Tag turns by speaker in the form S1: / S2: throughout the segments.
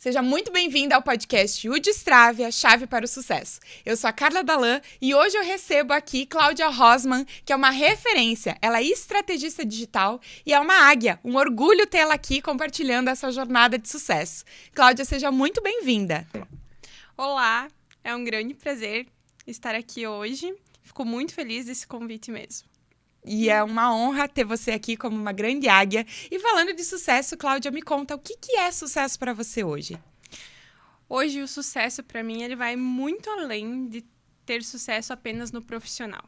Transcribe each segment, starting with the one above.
S1: Seja muito bem-vinda ao podcast O Destrave, a chave para o sucesso. Eu sou a Carla Dalan e hoje eu recebo aqui Cláudia Rosman, que é uma referência. Ela é estrategista digital e é uma águia. Um orgulho tê-la aqui compartilhando essa jornada de sucesso. Cláudia, seja muito bem-vinda.
S2: Olá, é um grande prazer estar aqui hoje. Fico muito feliz desse convite mesmo.
S1: E é uma honra ter você aqui como uma grande águia. E falando de sucesso, Cláudia, me conta, o que é sucesso para você hoje?
S2: Hoje o sucesso para mim ele vai muito além de ter sucesso apenas no profissional.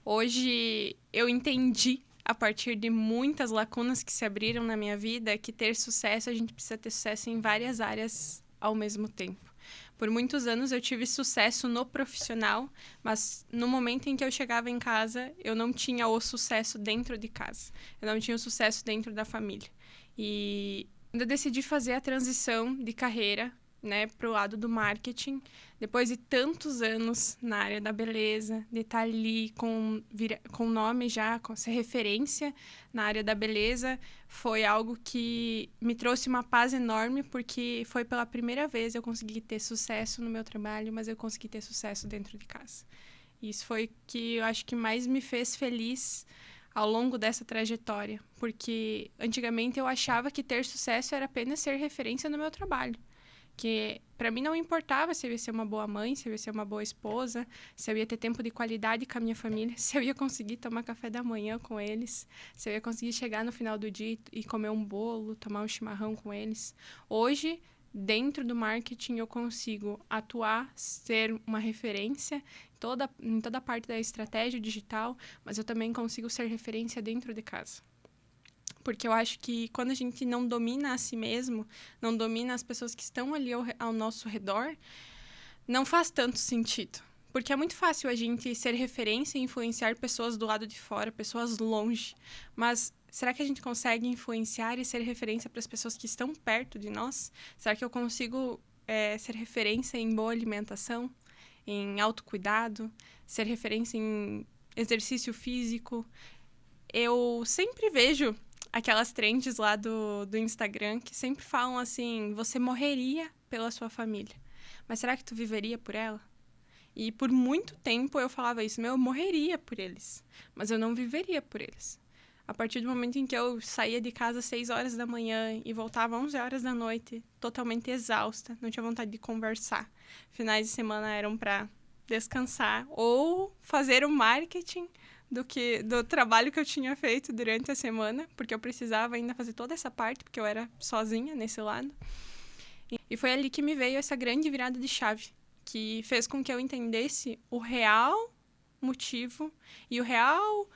S2: Hoje eu entendi, a partir de muitas lacunas que se abriram na minha vida, que ter sucesso, a gente precisa ter sucesso em várias áreas ao mesmo tempo. Por muitos anos eu tive sucesso no profissional, mas no momento em que eu chegava em casa, eu não tinha o sucesso dentro de casa. Eu não tinha o sucesso dentro da família. E eu decidi fazer a transição de carreira, né, para o lado do marketing, depois de tantos anos na área da beleza, de estar ali com nome já, com essa referência na área da beleza, foi algo que me trouxe uma paz enorme, porque foi pela primeira vez eu consegui ter sucesso no meu trabalho, mas eu consegui ter sucesso dentro de casa. Isso foi que eu acho que mais me fez feliz ao longo dessa trajetória, porque antigamente eu achava que ter sucesso era apenas ser referência no meu trabalho. Que para mim não importava se eu ia ser uma boa mãe, se eu ia ser uma boa esposa, se eu ia ter tempo de qualidade com a minha família, se eu ia conseguir tomar café da manhã com eles, se eu ia conseguir chegar no final do dia e comer um bolo, tomar um chimarrão com eles. Hoje, dentro do marketing, eu consigo atuar, ser uma referência em toda a parte da estratégia digital, mas eu também consigo ser referência dentro de casa. Porque eu acho que quando a gente não domina a si mesmo, não domina as pessoas que estão ali ao nosso redor, não faz tanto sentido. Porque é muito fácil a gente ser referência e influenciar pessoas do lado de fora, pessoas longe. Mas será que a gente consegue influenciar e ser referência para as pessoas que estão perto de nós? Será que eu consigo ser referência em boa alimentação, em autocuidado, ser referência em exercício físico? Eu sempre vejo aquelas trends lá do Instagram que sempre falam assim, você morreria pela sua família, mas será que tu viveria por ela? E por muito tempo eu falava isso, eu morreria por eles, mas eu não viveria por eles. A partir do momento em que eu saía de casa às 6 horas da manhã e voltava às 11 horas da noite, totalmente exausta, não tinha vontade de conversar. Finais de semana eram para descansar ou fazer o marketing do trabalho que eu tinha feito durante a semana, porque eu precisava ainda fazer toda essa parte, porque eu era sozinha nesse lado. E foi ali que me veio essa grande virada de chave, que fez com que eu entendesse o real motivo e o real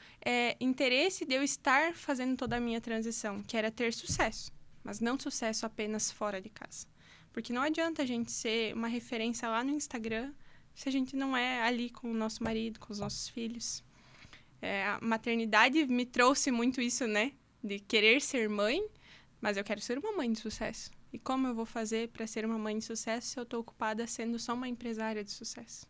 S2: interesse de eu estar fazendo toda a minha transição, que era ter sucesso, mas não sucesso apenas fora de casa. Porque não adianta a gente ser uma referência lá no Instagram se a gente não é ali com o nosso marido, com os nossos filhos. A maternidade me trouxe muito isso, né? De querer ser mãe, mas eu quero ser uma mãe de sucesso. E como eu vou fazer para ser uma mãe de sucesso se eu estou ocupada sendo só uma empresária de sucesso?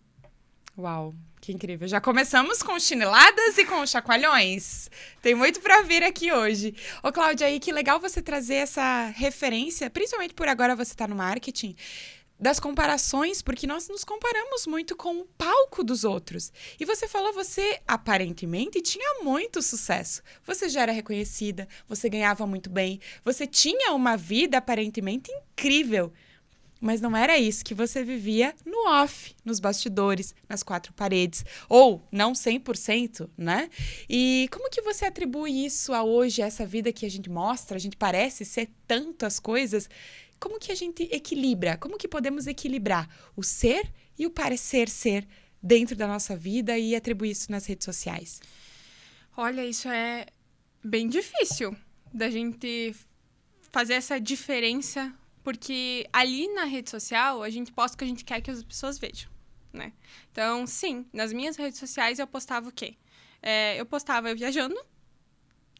S1: Uau, que incrível. Já começamos com chineladas e com chacoalhões. Tem muito para vir aqui hoje. Ô, Cláudia, aí que legal você trazer essa referência, principalmente por agora você está no marketing, das comparações, porque nós nos comparamos muito com o palco dos outros. E você falou, você aparentemente tinha muito sucesso. Você já era reconhecida, você ganhava muito bem, você tinha uma vida aparentemente incrível. Mas não era isso que você vivia no off, nos bastidores, nas quatro paredes. Ou não 100%, né? E como que você atribui isso a hoje, a essa vida que a gente mostra? A gente parece ser tantas coisas. Como que a gente equilibra? Como que podemos equilibrar o ser e o parecer ser dentro da nossa vida e atribuir isso nas redes sociais?
S2: Olha, isso é bem difícil da gente fazer essa diferença, porque ali na rede social a gente posta o que a gente quer que as pessoas vejam, né? Então, sim, nas minhas redes sociais eu postava o quê? Eu postava eu viajando,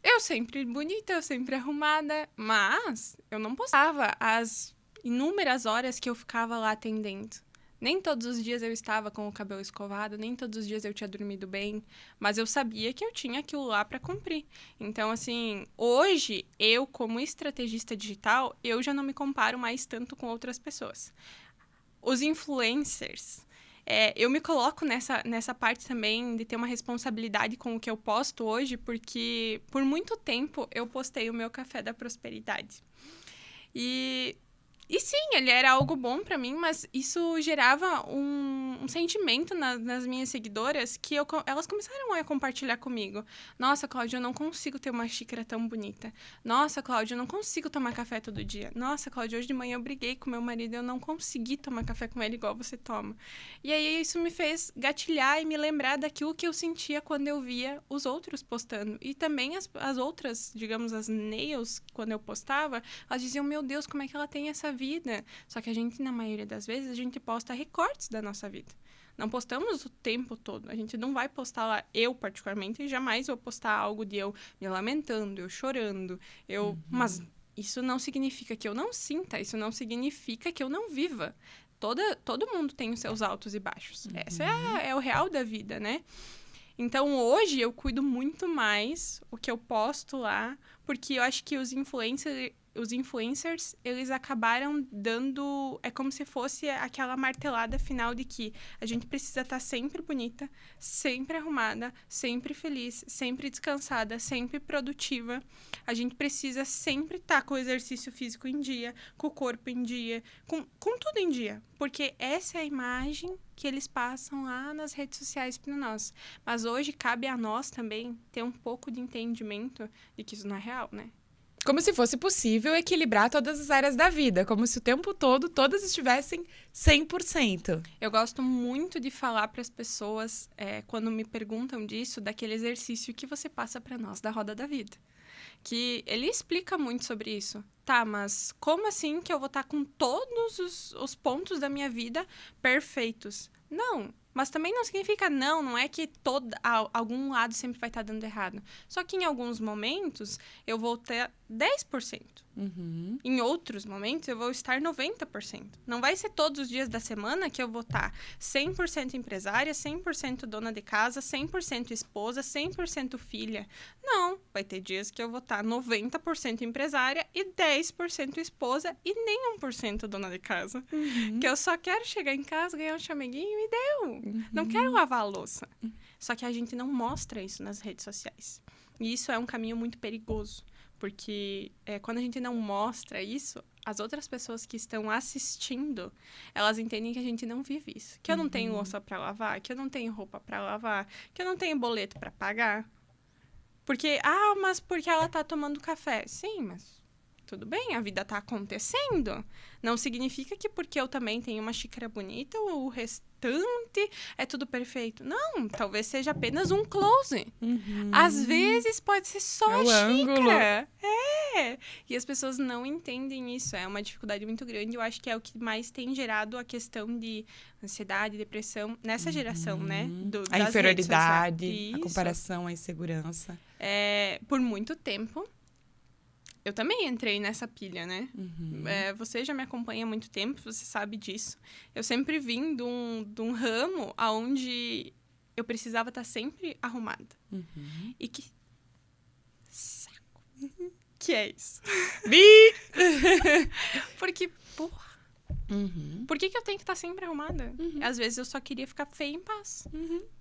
S2: eu sempre bonita, eu sempre arrumada, mas eu não postava as inúmeras horas que eu ficava lá atendendo, Nem todos os dias eu estava com o cabelo escovado, nem todos os dias eu tinha dormido bem, mas eu sabia que eu tinha aquilo lá para cumprir. Então, assim, hoje, eu, como estrategista digital, eu já não me comparo mais tanto com outras pessoas. Os influencers, eu me coloco nessa parte também de ter uma responsabilidade com o que eu posto hoje, porque por muito tempo eu postei o meu café da prosperidade. E sim, ele era algo bom pra mim, mas isso gerava um sentimento nas minhas seguidoras que elas começaram a compartilhar comigo. Nossa, Cláudia, eu não consigo ter uma xícara tão bonita. Nossa, Cláudia, eu não consigo tomar café todo dia. Nossa, Cláudia, hoje de manhã eu briguei com meu marido, eu não consegui tomar café com ele igual você toma. E aí isso me fez gatilhar e me lembrar daquilo que eu sentia quando eu via os outros postando. E também as outras, digamos, as nails, quando eu postava, elas diziam, meu Deus, como é que ela tem essa vida? Só que a gente, na maioria das vezes, a gente posta recortes da nossa vida. Não postamos o tempo todo. A gente não vai postar lá, eu particularmente, jamais vou postar algo de eu me lamentando, eu chorando, Mas isso não significa que eu não sinta, isso não significa que eu não viva. Todo mundo tem os seus altos e baixos. Essa é o real da vida, né? Então, hoje, eu cuido muito mais o que eu posto lá, porque eu acho que os influencers, eles acabaram dando... É como se fosse aquela martelada final de que a gente precisa estar sempre bonita, sempre arrumada, sempre feliz, sempre descansada, sempre produtiva. A gente precisa sempre estar com o exercício físico em dia, com o corpo em dia, com tudo em dia. Porque essa é a imagem que eles passam lá nas redes sociais para nós. Mas hoje cabe a nós também ter um pouco de entendimento de que isso não é real, né?
S1: Como se fosse possível equilibrar todas as áreas da vida, como se o tempo todo todas estivessem 100%.
S2: Eu gosto muito de falar para as pessoas, quando me perguntam disso, daquele exercício que você passa para nós, da roda da vida. Que ele explica muito sobre isso. Tá, mas como assim que eu vou estar com todos os pontos da minha vida perfeitos? Não, mas também não significa não é que algum lado sempre vai estar dando errado. Só que em alguns momentos eu vou ter 10%. Em outros momentos eu vou estar 90%. Não vai ser todos os dias da semana que eu vou estar 100% empresária, 100% dona de casa, 100% esposa, 100% filha. Não, vai ter dias que eu vou estar 90% empresária e 10% esposa e nem 1% dona de casa. Que eu só quero chegar em casa, ganhar um chameguinho e deu. Não quero lavar a louça. Só que a gente não mostra isso nas redes sociais. E isso é um caminho muito perigoso. Porque quando a gente não mostra isso, as outras pessoas que estão assistindo, elas entendem que a gente não vive isso. Que eu não tenho louça para lavar, que eu não tenho roupa para lavar, que eu não tenho boleto para pagar. Porque, mas porque ela tá tomando café. Sim, mas tudo bem, a vida tá acontecendo. Não significa que porque eu também tenho uma xícara bonita, o restante é tudo perfeito. Não, talvez seja apenas um close. Às vezes pode ser só a xícara. E as pessoas não entendem isso. É uma dificuldade muito grande. Eu acho que é o que mais tem gerado a questão de ansiedade, depressão nessa geração, né?
S1: A inferioridade, a comparação, a insegurança.
S2: Por muito tempo, eu também entrei nessa pilha, né? Você já me acompanha há muito tempo, você sabe disso. Eu sempre vim de um ramo onde eu precisava estar sempre arrumada. E que saco. Que é isso? Porque, porra. Por que eu tenho que estar sempre arrumada? Às vezes eu só queria ficar feia em paz.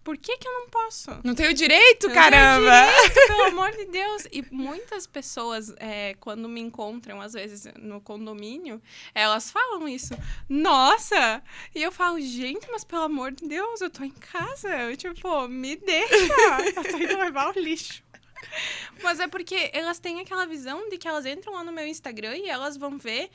S2: Por que eu não posso?
S1: Não tenho direito, caramba!
S2: Não tenho direito, pelo amor de Deus! E muitas pessoas, quando me encontram, às vezes, no condomínio, elas falam isso. Nossa! E eu falo, gente, mas pelo amor de Deus, eu tô em casa. Me deixa! Eu tô indo levar o lixo. Mas é porque elas têm aquela visão de que elas entram lá no meu Instagram e elas vão ver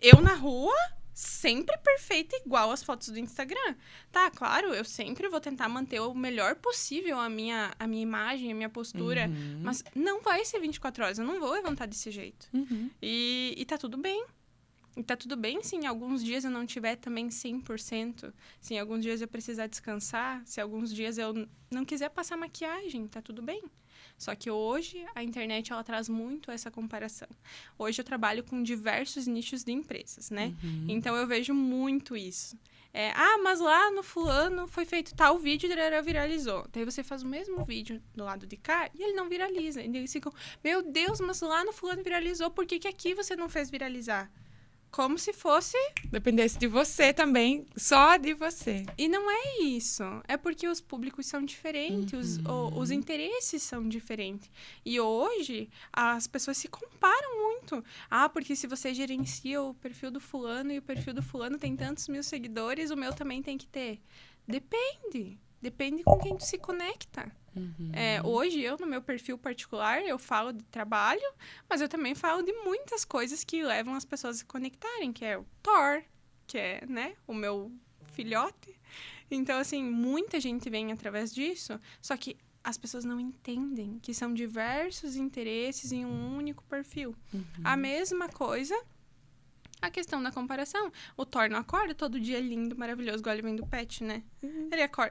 S2: eu na rua, sempre perfeita, igual as fotos do Instagram. Tá, claro, eu sempre vou tentar manter o melhor possível a minha imagem, a minha postura. Mas não vai ser 24 horas, eu não vou levantar desse jeito. E tá tudo bem. E tá tudo bem se em alguns dias eu não tiver também 100%. Se em alguns dias eu precisar descansar. Se alguns dias eu não quiser passar maquiagem, tá tudo bem. Só que hoje a internet ela traz muito essa comparação. Hoje eu trabalho com diversos nichos de empresas, né? Então eu vejo muito isso. Mas lá no fulano foi feito tal vídeo e viralizou. Daí você faz o mesmo vídeo do lado de cá e ele não viraliza. E eles ficam, meu Deus, mas lá no fulano viralizou, por que aqui você não fez viralizar? Como se fosse...
S1: Dependesse de você também, só de você.
S2: E não é isso. É porque os públicos são diferentes, os interesses são diferentes. E hoje, as pessoas se comparam muito. Porque se você gerencia o perfil do fulano e o perfil do fulano tem tantos mil seguidores, o meu também tem que ter. Depende. Depende com quem tu se conecta. Hoje, eu, no meu perfil particular, eu falo de trabalho, mas eu também falo de muitas coisas que levam as pessoas a se conectarem, que é o Thor, que é, né, o meu filhote. Então, assim, muita gente vem através disso, só que as pessoas não entendem que são diversos interesses em um único perfil. A mesma coisa... A questão da comparação. O Thor não acorda todo dia lindo, maravilhoso, igual ele vem do pet, né?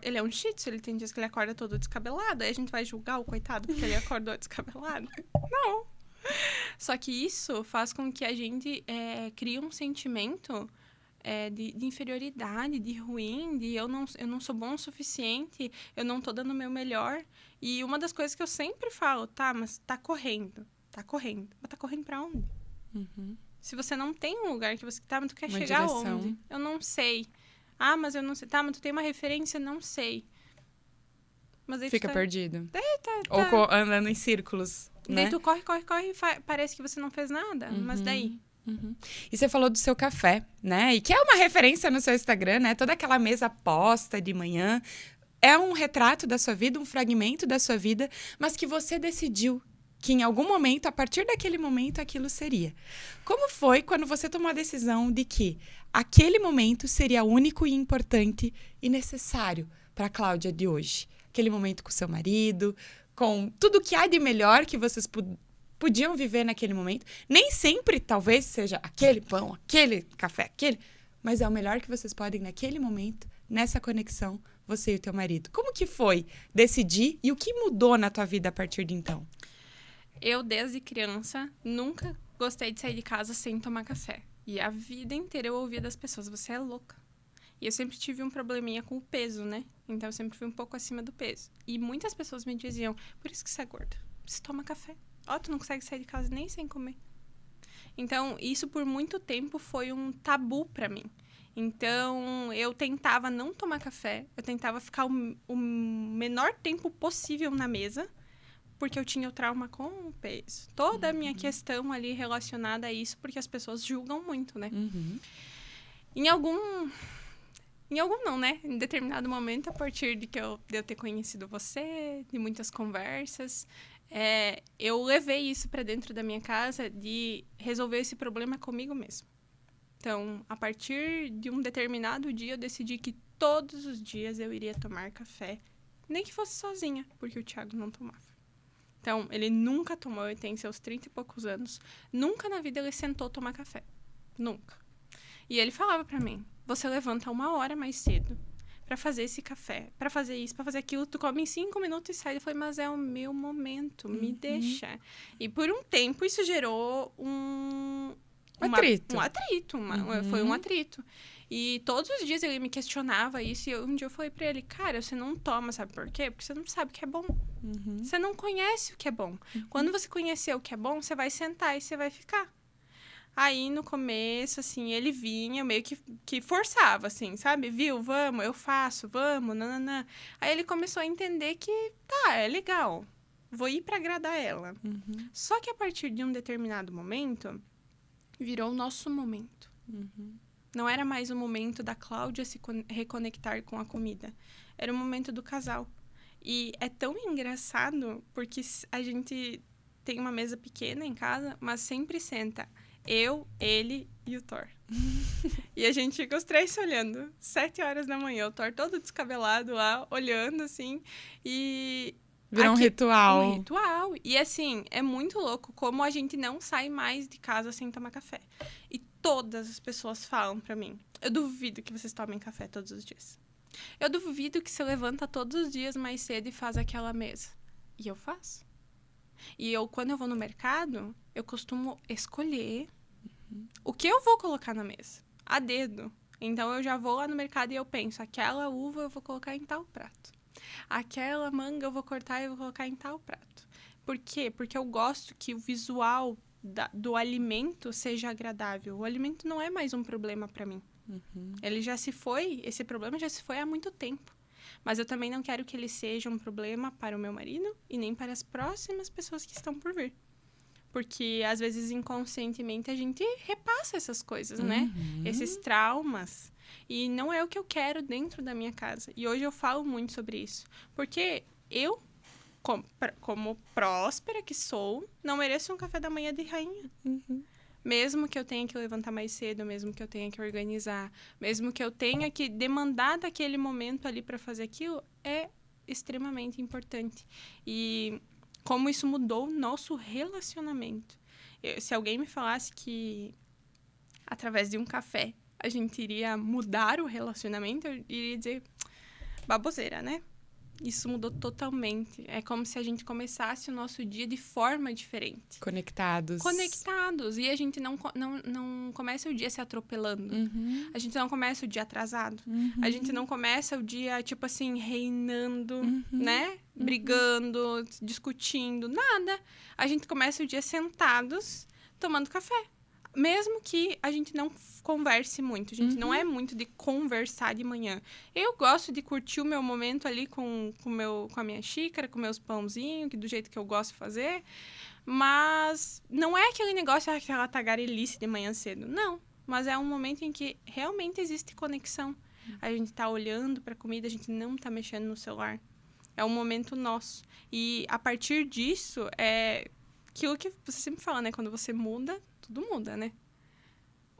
S2: Ele é um shih tzu, ele tem dias que ele acorda todo descabelado. Aí a gente vai julgar o coitado porque ele acordou descabelado? Não. Só que isso faz com que a gente crie um sentimento de inferioridade, de ruim, de eu não sou bom o suficiente, eu não tô dando o meu melhor. E uma das coisas que eu sempre falo, mas tá correndo. Mas tá correndo pra onde? Se você não tem um lugar que você mas tu quer
S1: Uma
S2: chegar
S1: direção.
S2: onde? Eu não sei. Mas eu não sei. Mas tu tem uma referência? Não sei. Mas aí
S1: Fica
S2: tu
S1: perdido.
S2: tá.
S1: Ou né? Andando em círculos, né?
S2: Daí tu corre, e parece que você não fez nada. Mas daí?
S1: E você falou do seu café, né? E que é uma referência no seu Instagram, né? Toda aquela mesa posta de manhã. É um retrato da sua vida, um fragmento da sua vida, mas que você decidiu que em algum momento, a partir daquele momento, aquilo seria. Como foi quando você tomou a decisão de que aquele momento seria único e importante e necessário para a Cláudia de hoje? Aquele momento com seu marido, com tudo que há de melhor que vocês podiam viver naquele momento. Nem sempre, talvez, seja aquele pão, aquele café, aquele... Mas é o melhor que vocês podem naquele momento, nessa conexão, você e o teu marido. Como que foi decidir e o que mudou na tua vida a partir de então?
S2: Eu, desde criança, nunca gostei de sair de casa sem tomar café. E a vida inteira eu ouvia das pessoas, você é louca. E eu sempre tive um probleminha com o peso, né? Então eu sempre fui um pouco acima do peso. E muitas pessoas me diziam, por isso que você é gorda, você toma café. Tu não consegue sair de casa nem sem comer. Então, isso por muito tempo foi um tabu pra mim. Então, eu tentava não tomar café, eu tentava ficar o menor tempo possível na mesa, porque eu tinha o trauma com o peso. Toda a minha questão ali relacionada a isso, porque as pessoas julgam muito, né? Em não, né? Em determinado momento, a partir de eu ter conhecido você, de muitas conversas, eu levei isso para dentro da minha casa de resolver esse problema comigo mesmo. Então, a partir de um determinado dia, eu decidi que todos os dias eu iria tomar café, nem que fosse sozinha, porque o Thiago não tomava. Então, ele nunca tomou, ele tem seus 30 e poucos anos, nunca na vida ele sentou tomar café. Nunca. E ele falava pra mim, você levanta 1 hora mais cedo pra fazer esse café, pra fazer isso, pra fazer aquilo, tu come em 5 minutos e sai. Eu falei, mas é o meu momento, me deixa. E por um tempo isso gerou um atrito. Foi um atrito. E todos os dias ele me questionava isso. E um dia eu falei pra ele, cara, você não toma, sabe por quê? Porque você não sabe o que é bom. Você não conhece o que é bom. Quando você conhecer o que é bom, você vai sentar e você vai ficar. Aí, no começo, assim, ele vinha meio que forçava, assim, sabe? Viu? Vamos, eu faço, vamos, nananã. Aí ele começou a entender que, é legal. Vou ir pra agradar ela. Só que a partir de um determinado momento, virou o nosso momento. Não era mais o momento da Cláudia se reconectar com a comida. Era o momento do casal. E é tão engraçado, porque a gente tem uma mesa pequena em casa, mas sempre senta eu, ele e o Thor. E a gente fica os 3 se olhando. 7 horas da manhã, o Thor todo descabelado lá, olhando, assim. E...
S1: Virou um ritual.
S2: Um ritual. E, assim, é muito louco como a gente não sai mais de casa sem tomar café. E todas as pessoas falam pra mim, eu duvido que vocês tomem café todos os dias. Eu duvido que você levanta todos os dias mais cedo e faz aquela mesa. E eu faço. E quando eu vou no mercado, eu costumo escolher o que eu vou colocar na mesa. A dedo. Então, eu já vou lá no mercado e eu penso, aquela uva eu vou colocar em tal prato. Aquela manga eu vou cortar e vou colocar em tal prato. Por quê? Porque eu gosto que o visual do alimento seja agradável. O alimento não é mais um problema para mim. Ele já se foi, esse problema já se foi há muito tempo. Mas eu também não quero que ele seja um problema para o meu marido e nem para as próximas pessoas que estão por vir. Porque, às vezes, inconscientemente, a gente repassa essas coisas, né? Esses traumas. E não é o que eu quero dentro da minha casa. E hoje eu falo muito sobre isso. Porque eu, como próspera que sou, não mereço um café da manhã de rainha. Mesmo que eu tenha que levantar mais cedo, mesmo que eu tenha que organizar, mesmo que eu tenha que demandar daquele momento ali para fazer aquilo, é extremamente importante. E como isso mudou o nosso relacionamento. Se alguém me falasse que através de um café a gente iria mudar o relacionamento, eu iria dizer baboseira, né? Isso mudou totalmente. É como se a gente começasse o nosso dia de forma diferente.
S1: Conectados.
S2: E a gente não começa o dia se atropelando. A gente não começa o dia atrasado. A gente não começa o dia, tipo assim, reinando, né? Brigando, discutindo, nada. A gente começa o dia sentados, tomando café. Mesmo que a gente não converse muito. A gente não é muito de conversar de manhã. Eu gosto de curtir o meu momento ali com a minha xícara, com meus pãozinhos, do jeito que eu gosto de fazer. Mas não é aquele negócio, aquela tagarelice de manhã cedo. Não. Mas é um momento em que realmente existe conexão. A gente tá olhando pra comida, a gente não tá mexendo no celular. É um momento nosso. E a partir disso, é aquilo que você sempre fala, né? Quando você muda, tudo muda, né?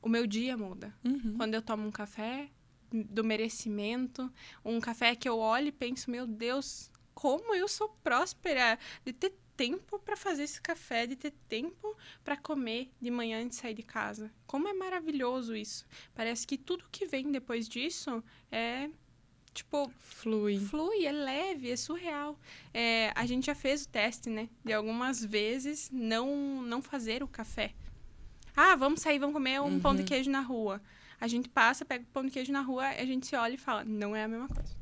S2: O meu dia muda. Quando eu tomo um café do merecimento, um café que eu olho e penso, meu Deus, como eu sou próspera de ter tempo para fazer esse café, de ter tempo para comer de manhã antes de sair de casa. Como é maravilhoso isso. Parece que tudo que vem depois disso é, tipo... Flui, é leve, é surreal. A gente já fez o teste, né? De algumas vezes não fazer o café. Vamos sair, vamos comer um pão de queijo na rua. A gente passa, pega o pão de queijo na rua, a gente se olha e fala, não é a mesma coisa.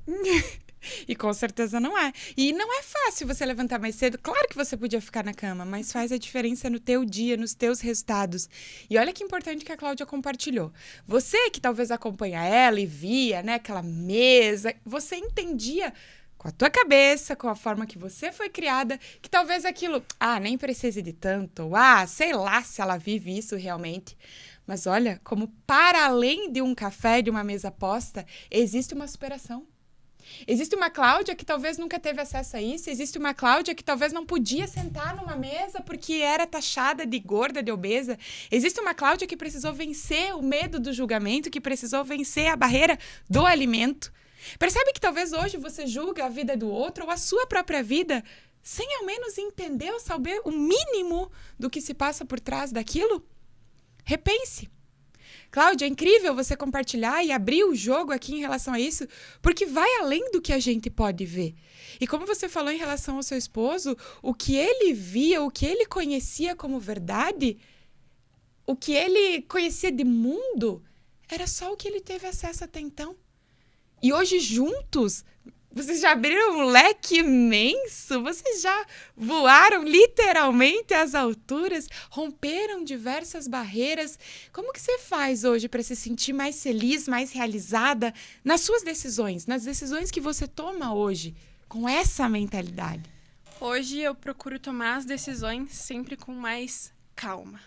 S1: E com certeza não é. E não é fácil você levantar mais cedo. Claro que você podia ficar na cama, mas faz a diferença no teu dia, nos teus resultados. E olha que importante que a Cláudia compartilhou. Você que talvez acompanha ela e via, né, aquela mesa, você entendia com a tua cabeça, com a forma que você foi criada, que talvez aquilo, nem precise de tanto, sei lá se ela vive isso realmente. Mas olha, como para além de um café, de uma mesa posta, existe uma superação. Existe uma Cláudia que talvez nunca teve acesso a isso, existe uma Cláudia que talvez não podia sentar numa mesa porque era taxada de gorda, de obesa. Existe uma Cláudia que precisou vencer o medo do julgamento, que precisou vencer a barreira do alimento. Percebe que talvez hoje você julga a vida do outro ou a sua própria vida sem ao menos entender ou saber o mínimo do que se passa por trás daquilo? Repense. Cláudia, é incrível você compartilhar e abrir o jogo aqui em relação a isso, porque vai além do que a gente pode ver. E como você falou em relação ao seu esposo, o que ele via, o que ele conhecia como verdade, o que ele conhecia de mundo, era só o que ele teve acesso até então. E hoje, juntos, vocês já abriram um leque imenso, vocês já voaram literalmente às alturas, romperam diversas barreiras. Como que você faz hoje para se sentir mais feliz, mais realizada nas suas decisões, nas decisões que você toma hoje, com essa mentalidade?
S2: Hoje eu procuro tomar as decisões sempre com mais calma,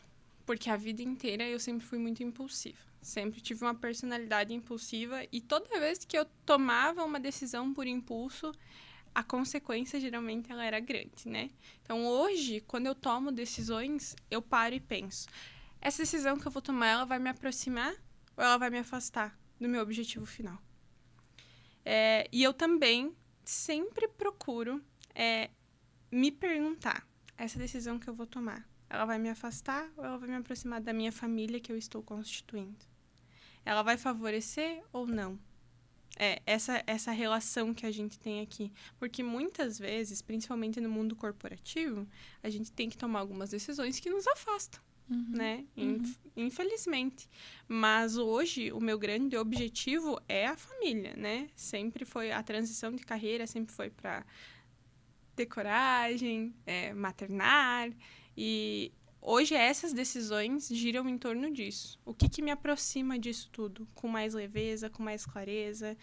S2: porque a vida inteira eu sempre fui muito impulsiva. Sempre tive uma personalidade impulsiva e toda vez que eu tomava uma decisão por impulso, a consequência geralmente ela era grande, né? Então hoje, quando eu tomo decisões, eu paro e penso, essa decisão que eu vou tomar, ela vai me aproximar ou ela vai me afastar do meu objetivo final? E eu também sempre procuro me perguntar, essa decisão que eu vou tomar, ela vai me afastar ou ela vai me aproximar da minha família que eu estou constituindo? Ela vai favorecer ou não? Essa relação que a gente tem aqui. Porque muitas vezes, principalmente no mundo corporativo, a gente tem que tomar algumas decisões que nos afastam. né? Infelizmente. Mas hoje, o meu grande objetivo é a família, né? Sempre foi a transição de carreira, sempre foi para ter coragem, maternar. E hoje essas decisões giram em torno disso. O que me aproxima disso tudo? Com mais leveza, com mais clareza.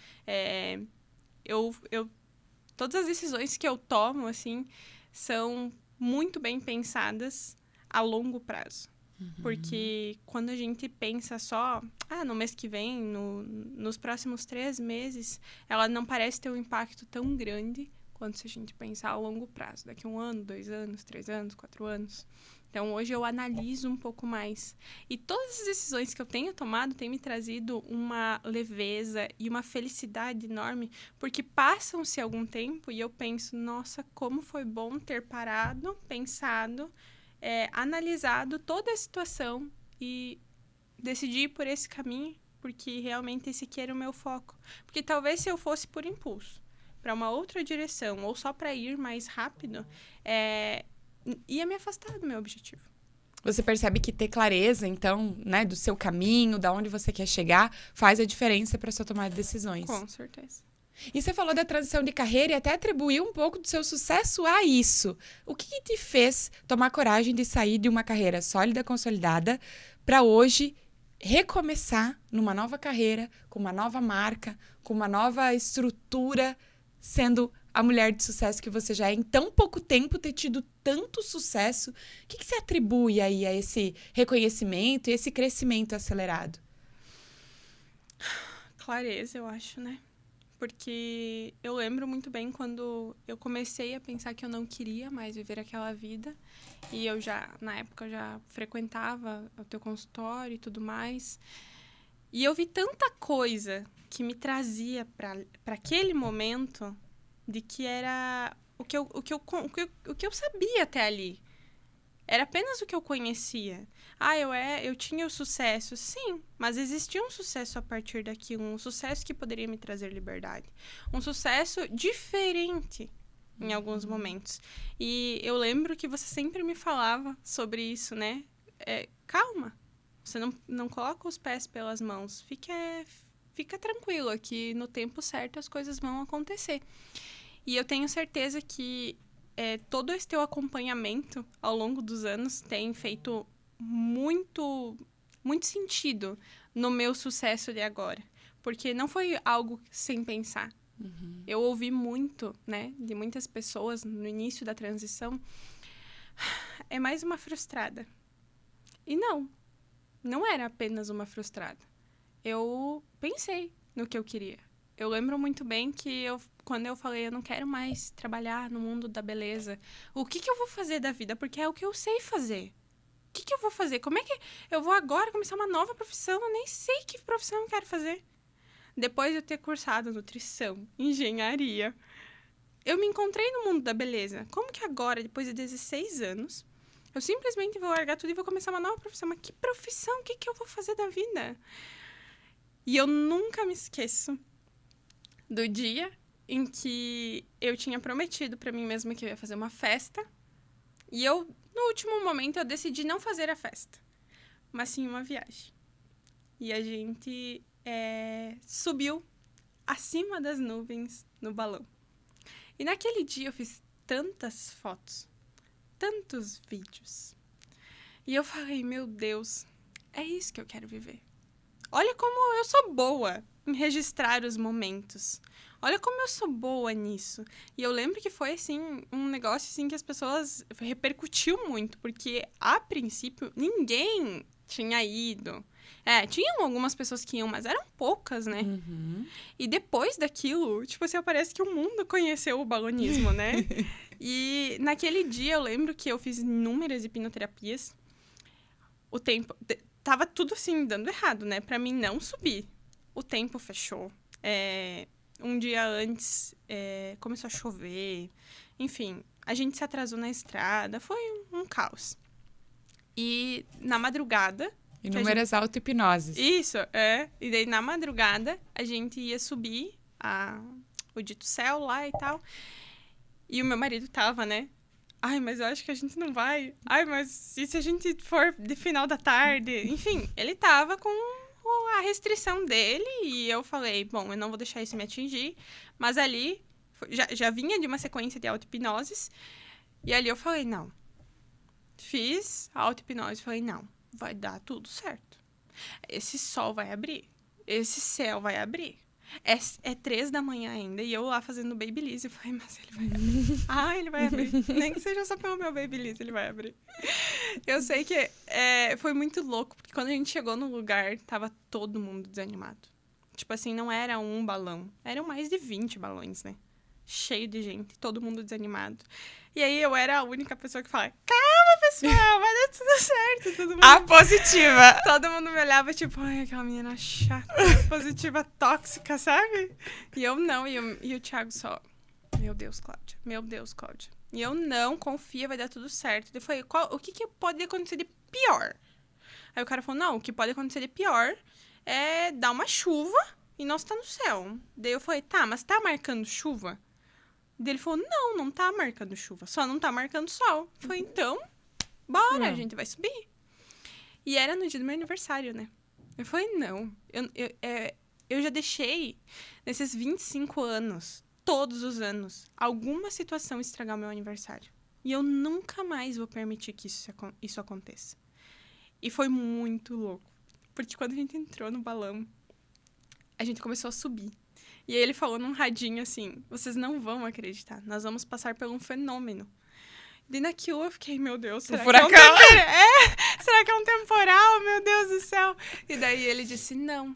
S2: Todas as decisões que eu tomo, assim, são muito bem pensadas a longo prazo. Porque quando a gente pensa só, no mês que vem, nos próximos 3 meses, ela não parece ter um impacto tão grande quanto se a gente pensar a longo prazo. Daqui 1 ano, 2 anos, 3 anos, 4 anos. Então, hoje eu analiso um pouco mais. E todas as decisões que eu tenho tomado têm me trazido uma leveza e uma felicidade enorme, porque passam-se algum tempo e eu penso, nossa, como foi bom ter parado, pensado, analisado toda a situação e decidir por esse caminho, porque realmente esse aqui era o meu foco. Porque talvez se eu fosse por impulso, para uma outra direção, ou só para ir mais rápido, ia me afastar do meu objetivo.
S1: Você percebe que ter clareza, então, né, do seu caminho, da onde você quer chegar, faz a diferença para sua tomada de decisões.
S2: Com certeza.
S1: E você falou da transição de carreira e até atribuiu um pouco do seu sucesso a isso. O que te fez tomar coragem de sair de uma carreira sólida, consolidada, para hoje recomeçar numa nova carreira, com uma nova marca, com uma nova estrutura, sendo a mulher de sucesso que você já é, em tão pouco tempo ter tido tanto sucesso? O que você atribui aí a esse reconhecimento e esse crescimento acelerado?
S2: Clareza, eu acho, né? Porque eu lembro muito bem quando eu comecei a pensar que eu não queria mais viver aquela vida. E eu na época, eu já frequentava o teu consultório e tudo mais. E eu vi tanta coisa que me trazia para aquele momento de que era o que eu sabia até ali. Era apenas o que eu conhecia. Eu tinha o sucesso, sim, mas existia um sucesso a partir daquilo, um sucesso que poderia me trazer liberdade. Um sucesso diferente em alguns momentos. E eu lembro que você sempre me falava sobre isso, né? Calma, você não coloca os pés pelas mãos, fica tranquilo, que no tempo certo as coisas vão acontecer. E eu tenho certeza que todo esse teu acompanhamento ao longo dos anos tem feito muito, muito sentido no meu sucesso de agora. Porque não foi algo sem pensar. Eu ouvi muito, né, de muitas pessoas no início da transição, é mais uma frustrada. E não era apenas uma frustrada. Eu pensei no que eu queria. Eu lembro muito bem que quando eu falei, eu não quero mais trabalhar no mundo da beleza. O que eu vou fazer da vida? Porque é o que eu sei fazer. O que eu vou fazer? Como é que eu vou agora começar uma nova profissão? Eu nem sei que profissão eu quero fazer. Depois de eu ter cursado nutrição, engenharia, eu me encontrei no mundo da beleza. Como que agora, depois de 16 anos, eu simplesmente vou largar tudo e vou começar uma nova profissão? Mas que profissão? O que eu vou fazer da vida? E eu nunca me esqueço do dia em que eu tinha prometido para mim mesma que eu ia fazer uma festa. E no último momento, eu decidi não fazer a festa, mas sim uma viagem. E a gente subiu acima das nuvens no balão. E naquele dia eu fiz tantas fotos, tantos vídeos. E eu falei, meu Deus, é isso que eu quero viver. Olha como eu sou boa em registrar os momentos. Olha como eu sou boa nisso. E eu lembro que foi, assim, um negócio assim, que as pessoas repercutiu muito. Porque, a princípio, ninguém tinha ido. Tinham algumas pessoas que iam, mas eram poucas, né? E depois daquilo, tipo assim, parece que o mundo conheceu o balonismo, né? E naquele dia eu lembro que eu fiz inúmeras hipnoterapias. O tempo... Tava tudo, assim, dando errado, né? Pra mim não subir. O tempo fechou. Um dia antes, começou a chover. Enfim, a gente se atrasou na estrada. Foi um caos. E na madrugada...
S1: Inúmeras auto-hipnoses.
S2: Isso, E daí, na madrugada, a gente ia subir o dito céu lá e tal. E o meu marido tava, né, Ai, mas eu acho que a gente não vai. Ai, mas e se a gente for de final da tarde? Enfim, ele tava com a restrição dele e eu falei, bom, eu não vou deixar isso me atingir. Mas ali, já vinha de uma sequência de auto-hipnoses. E ali eu falei, não. Fiz a auto-hipnose e falei, não, vai dar tudo certo. Esse sol vai abrir. Esse céu vai abrir. É 3 da manhã ainda. E eu lá fazendo Babyliss. Eu falei, mas ele vai abrir. Ele vai abrir. Nem que seja só pelo meu Babyliss, ele vai abrir. Eu sei que foi muito louco. Porque quando a gente chegou no lugar, tava todo mundo desanimado. Tipo assim, não era um balão. Eram mais de 20 balões, né? Cheio de gente. Todo mundo desanimado. E aí eu era a única pessoa que falava, calma, pessoal, vai dar tudo certo. Todo mundo...
S1: A positiva.
S2: Todo mundo me olhava, tipo, ai, aquela menina chata, positiva, tóxica, sabe? E eu não, e o Thiago só, meu Deus, Cláudia. E eu não confia, vai dar tudo certo. Eu falei, o que pode acontecer de pior? Aí o cara falou, não, o que pode acontecer de pior é dar uma chuva e nós tá no céu. Daí eu falei, tá, mas tá marcando chuva? Daí ele falou, não tá marcando chuva, só não tá marcando sol. Eu falei, então, bora, a gente vai subir. E era no dia do meu aniversário, né? Eu falei, não. Eu já deixei, nesses 25 anos, todos os anos, alguma situação estragar o meu aniversário. E eu nunca mais vou permitir que isso aconteça. E foi muito louco. Porque quando a gente entrou no balão, a gente começou a subir. E aí ele falou num radinho assim, vocês não vão acreditar, nós vamos passar por um fenômeno. E naquilo eu fiquei, meu Deus, será que será que é um temporal? Meu Deus do céu. E daí ele disse, não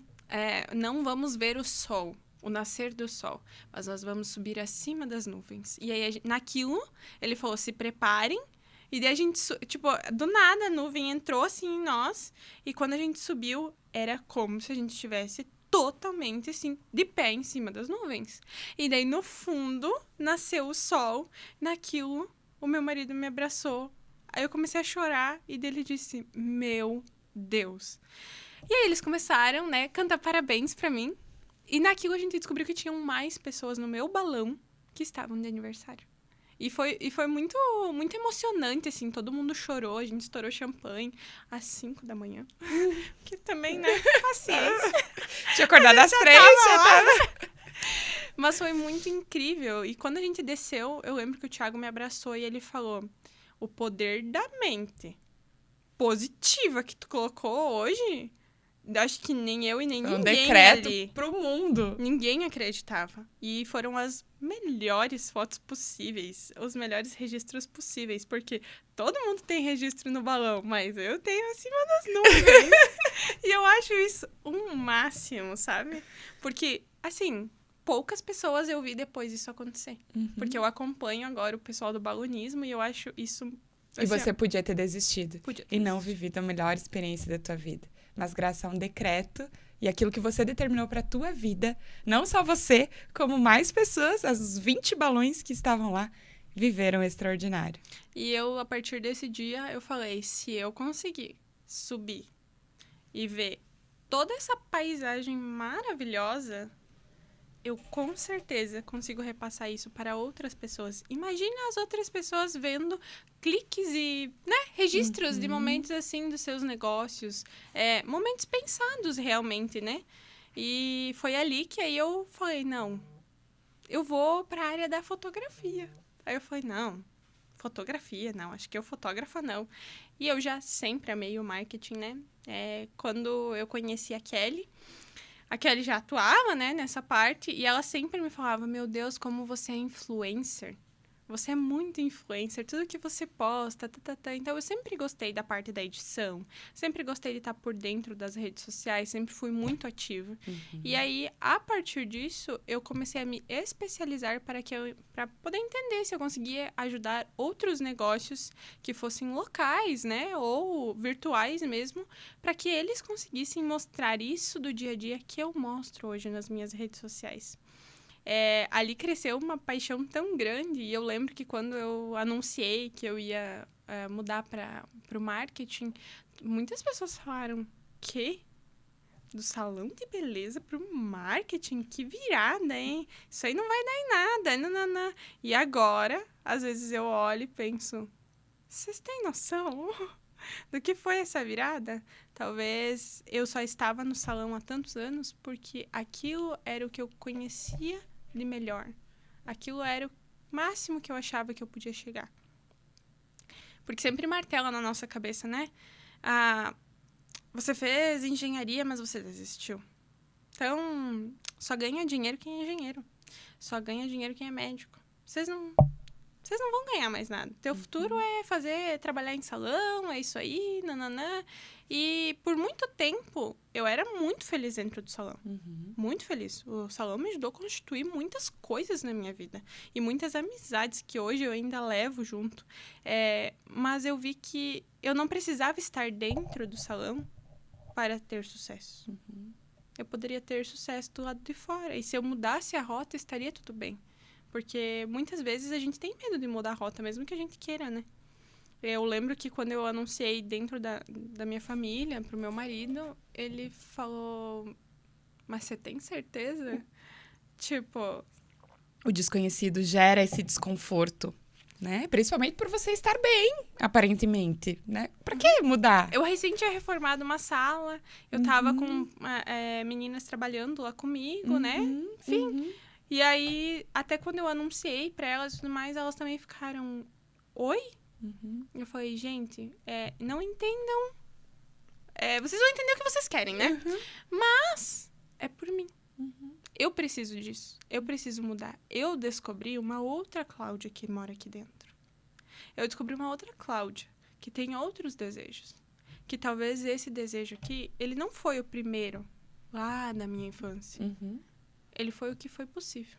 S2: vamos ver o sol, o nascer do sol, mas nós vamos subir acima das nuvens. E aí, naquilo, ele falou, se preparem. E daí a gente, tipo, do nada a nuvem entrou assim em nós. E quando a gente subiu, era como se a gente estivesse totalmente, assim, de pé em cima das nuvens. E daí, no fundo, nasceu o sol. Naquilo, o meu marido me abraçou. Aí eu comecei a chorar e dele disse, meu Deus. E aí eles começaram, né, cantar parabéns pra mim. E naquilo a gente descobriu que tinham mais pessoas no meu balão que estavam de aniversário. E foi muito, muito emocionante, assim, todo mundo chorou, a gente estourou champanhe às 5 da manhã. Que também, né, paciência.
S1: Tinha acordado às 3, já tava...
S2: Mas foi muito incrível. E quando a gente desceu, eu lembro que o Thiago me abraçou e ele falou, o poder da mente positiva que tu colocou hoje, acho que nem eu e nem ninguém
S1: decreto
S2: ali.
S1: Pro mundo.
S2: Ninguém acreditava. E foram as melhores fotos possíveis, os melhores registros possíveis, porque todo mundo tem registro no balão, mas eu tenho acima das nuvens. E eu acho isso um máximo, sabe? Porque, assim, poucas pessoas eu vi depois isso acontecer.
S1: Uhum.
S2: Porque eu acompanho agora o pessoal do balonismo e eu acho isso...
S1: E você podia ter desistido.
S2: Podia ter
S1: e não vivido a melhor experiência da tua vida. Mas graças a um decreto e aquilo que você determinou para a tua vida, não só você, como mais pessoas, as 20 balões que estavam lá, viveram extraordinário.
S2: E eu, a partir desse dia, eu falei, se eu conseguir subir e ver toda essa paisagem maravilhosa, eu com certeza consigo repassar isso para outras pessoas. Imagina as outras pessoas vendo cliques e, né, registros de momentos assim dos seus negócios, momentos pensados realmente, né? E foi ali que aí eu falei, não, eu vou para a área da fotografia. Aí eu falei, não, fotografia, não, acho que eu fotógrafa não. E eu já sempre amei o marketing, né? Quando eu conheci a Kelly já atuava, né, nessa parte, e ela sempre me falava, meu Deus, como você é influencer. Você é muito influencer, tudo que você posta, Então, eu sempre gostei da parte da edição, sempre gostei de estar por dentro das redes sociais, sempre fui muito ativa.
S1: Uhum.
S2: E aí, a partir disso, eu comecei a me especializar para poder entender se eu conseguia ajudar outros negócios que fossem locais, né, ou virtuais mesmo, para que eles conseguissem mostrar isso do dia a dia que eu mostro hoje nas minhas redes sociais. Ali cresceu uma paixão tão grande, e eu lembro que quando eu anunciei que eu ia mudar para o marketing, muitas pessoas falaram, que? Do salão de beleza para o marketing? Que virada, hein? Isso aí não vai dar em nada. Não. E agora, às vezes eu olho e penso, vocês têm noção do que foi essa virada? Talvez eu só estava no salão há tantos anos porque aquilo era o que eu conhecia de melhor. Aquilo era o máximo que eu achava que eu podia chegar. Porque sempre martela na nossa cabeça, né? Você fez engenharia, mas você desistiu. Então, só ganha dinheiro quem é engenheiro. Só ganha dinheiro quem é médico. Vocês não vão ganhar mais nada. Teu futuro é trabalhar em salão, é isso aí, nananã. E por muito tempo, eu era muito feliz dentro do salão. Muito feliz. O salão me ajudou a constituir muitas coisas na minha vida. E muitas amizades que hoje eu ainda levo junto. Mas eu vi que eu não precisava estar dentro do salão para ter sucesso. Eu poderia ter sucesso do lado de fora. E se eu mudasse a rota, estaria tudo bem. Porque muitas vezes a gente tem medo de mudar a rota, mesmo que a gente queira, né? Eu lembro que quando eu anunciei dentro da minha família, pro meu marido, ele falou, mas você tem certeza? Tipo...
S1: O desconhecido gera esse desconforto, né? Principalmente por você estar bem, aparentemente, né? Pra que mudar?
S2: Eu recém tinha reformado uma sala, eu tava com meninas trabalhando lá comigo, né? Enfim. E aí, até quando eu anunciei pra elas e tudo mais, elas também ficaram, oi? Eu falei, gente, não entendam. Vocês vão entender o que vocês querem, né? Mas é por mim. Eu preciso disso. Eu preciso mudar. Eu descobri uma outra Cláudia que mora aqui dentro. Eu descobri uma outra Cláudia que tem outros desejos. Que talvez esse desejo aqui, ele não foi o primeiro lá na minha infância. Ele foi o que foi possível.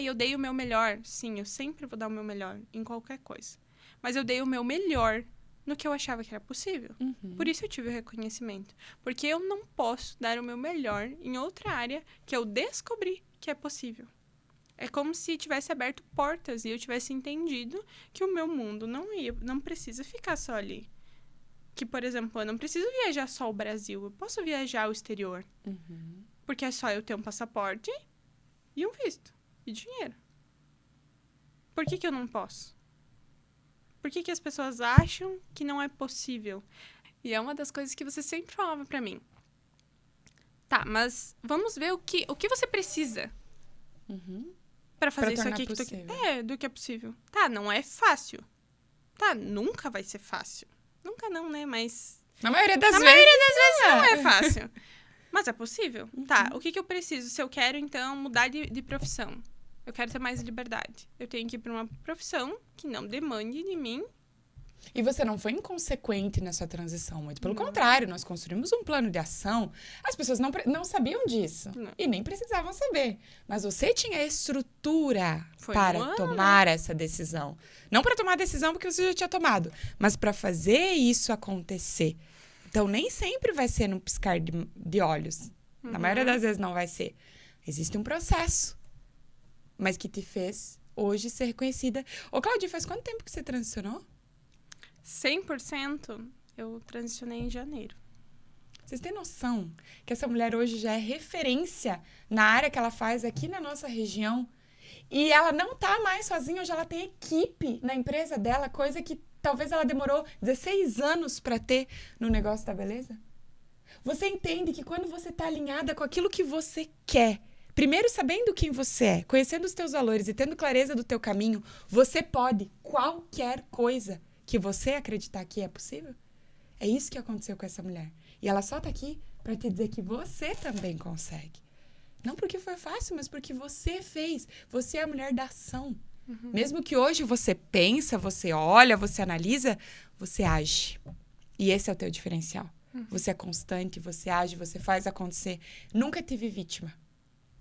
S2: Eu dei o meu melhor. Sim, eu sempre vou dar o meu melhor em qualquer coisa. Mas eu dei o meu melhor no que eu achava que era possível. Por isso eu tive o reconhecimento. Porque eu não posso dar o meu melhor em outra área que eu descobri que é possível. É como se tivesse aberto portas e eu tivesse entendido que o meu mundo não precisa ficar só ali. Que, por exemplo, eu não preciso viajar só o Brasil. Eu posso viajar ao exterior. Porque é só eu ter um passaporte e um visto. E dinheiro. Por que eu não posso? Por que as pessoas acham que não é possível? E é uma das coisas que você sempre falava pra mim. Tá, mas vamos ver o que você precisa pra fazer isso aqui do que é possível. Tá, não é fácil. Tá, nunca vai ser fácil. Nunca não, né? Mas...
S1: Na maioria das vezes
S2: não é fácil. Mas é possível. Tá, o que eu preciso? Se eu quero, então, mudar de profissão. Eu quero ter mais liberdade. Eu tenho que ir para uma profissão que não demande de mim.
S1: E você não foi inconsequente nessa transição, muito pelo contrário, nós construímos um plano de ação. As pessoas não sabiam disso e nem precisavam saber. Mas você tinha estrutura para tomar essa decisão. Não para tomar a decisão porque você já tinha tomado, mas para fazer isso acontecer. Então, nem sempre vai ser num piscar de olhos. Na maioria das vezes não vai ser. Existe um processo. Mas que te fez hoje ser reconhecida. Ô, Cláudia, faz quanto tempo que você transicionou?
S2: 100% eu transicionei em janeiro.
S1: Vocês têm noção que essa mulher hoje já é referência na área que ela faz aqui na nossa região? E ela não tá mais sozinha, hoje ela tem equipe na empresa dela, coisa que talvez ela demorou 16 anos para ter no negócio da beleza? Você entende que quando você tá alinhada com aquilo que você quer, primeiro, sabendo quem você é, conhecendo os teus valores e tendo clareza do teu caminho, você pode qualquer coisa que você acreditar que é possível. É isso que aconteceu com essa mulher. E ela só tá aqui para te dizer que você também consegue. Não porque foi fácil, mas porque você fez. Você é a mulher da ação. Mesmo que hoje você pensa, você olha, você analisa, você age. E esse é o teu diferencial. Você é constante, você age, você faz acontecer. Nunca teve vítima.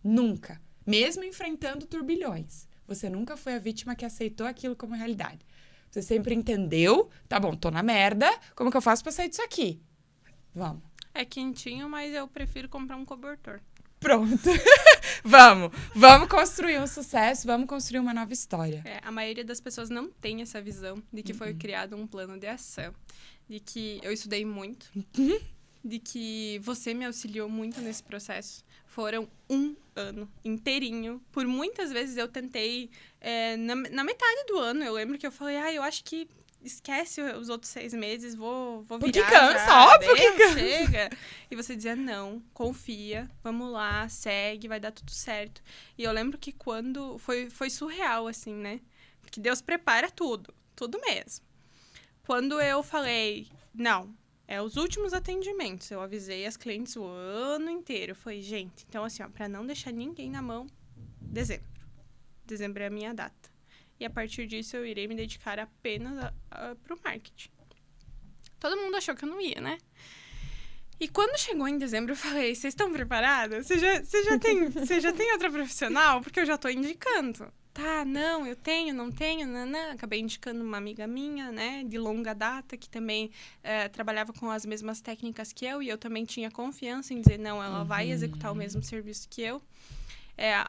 S1: Nunca. Mesmo enfrentando turbilhões. Você nunca foi a vítima que aceitou aquilo como realidade. Você sempre entendeu, tá bom, tô na merda, como que eu faço pra sair disso aqui? Vamos.
S2: É quentinho, mas eu prefiro comprar um cobertor.
S1: Pronto. Vamos construir um sucesso, vamos construir uma nova história.
S2: A maioria das pessoas não tem essa visão de que foi criado um plano de ação. De que eu estudei muito. de que você me auxiliou muito nesse processo. Foram 1 ano inteirinho. Por muitas vezes eu tentei, na metade do ano, eu lembro que eu falei, eu acho que esquece os outros 6 meses, vou virar.
S1: Porque cansa,
S2: já,
S1: óbvio que cansa.
S2: chega. E você dizia, não, confia, vamos lá, segue, vai dar tudo certo. E eu lembro que quando... Foi surreal, assim, né? Porque Deus prepara tudo mesmo. Quando eu falei, não, os últimos atendimentos, eu avisei as clientes o ano inteiro. Eu falei, gente, então assim, ó, pra não deixar ninguém na mão, dezembro. Dezembro é a minha data. E a partir disso eu irei me dedicar apenas pro marketing. Todo mundo achou que eu não ia, né? E quando chegou em dezembro, eu falei, vocês estão preparadas? Você já tem outra profissional? Porque eu já tô indicando. Tá, não, eu tenho, não tenho, nanã. Acabei indicando uma amiga minha, né, de longa data, que também trabalhava com as mesmas técnicas que eu, e eu também tinha confiança em dizer, não, ela vai executar o mesmo serviço que eu.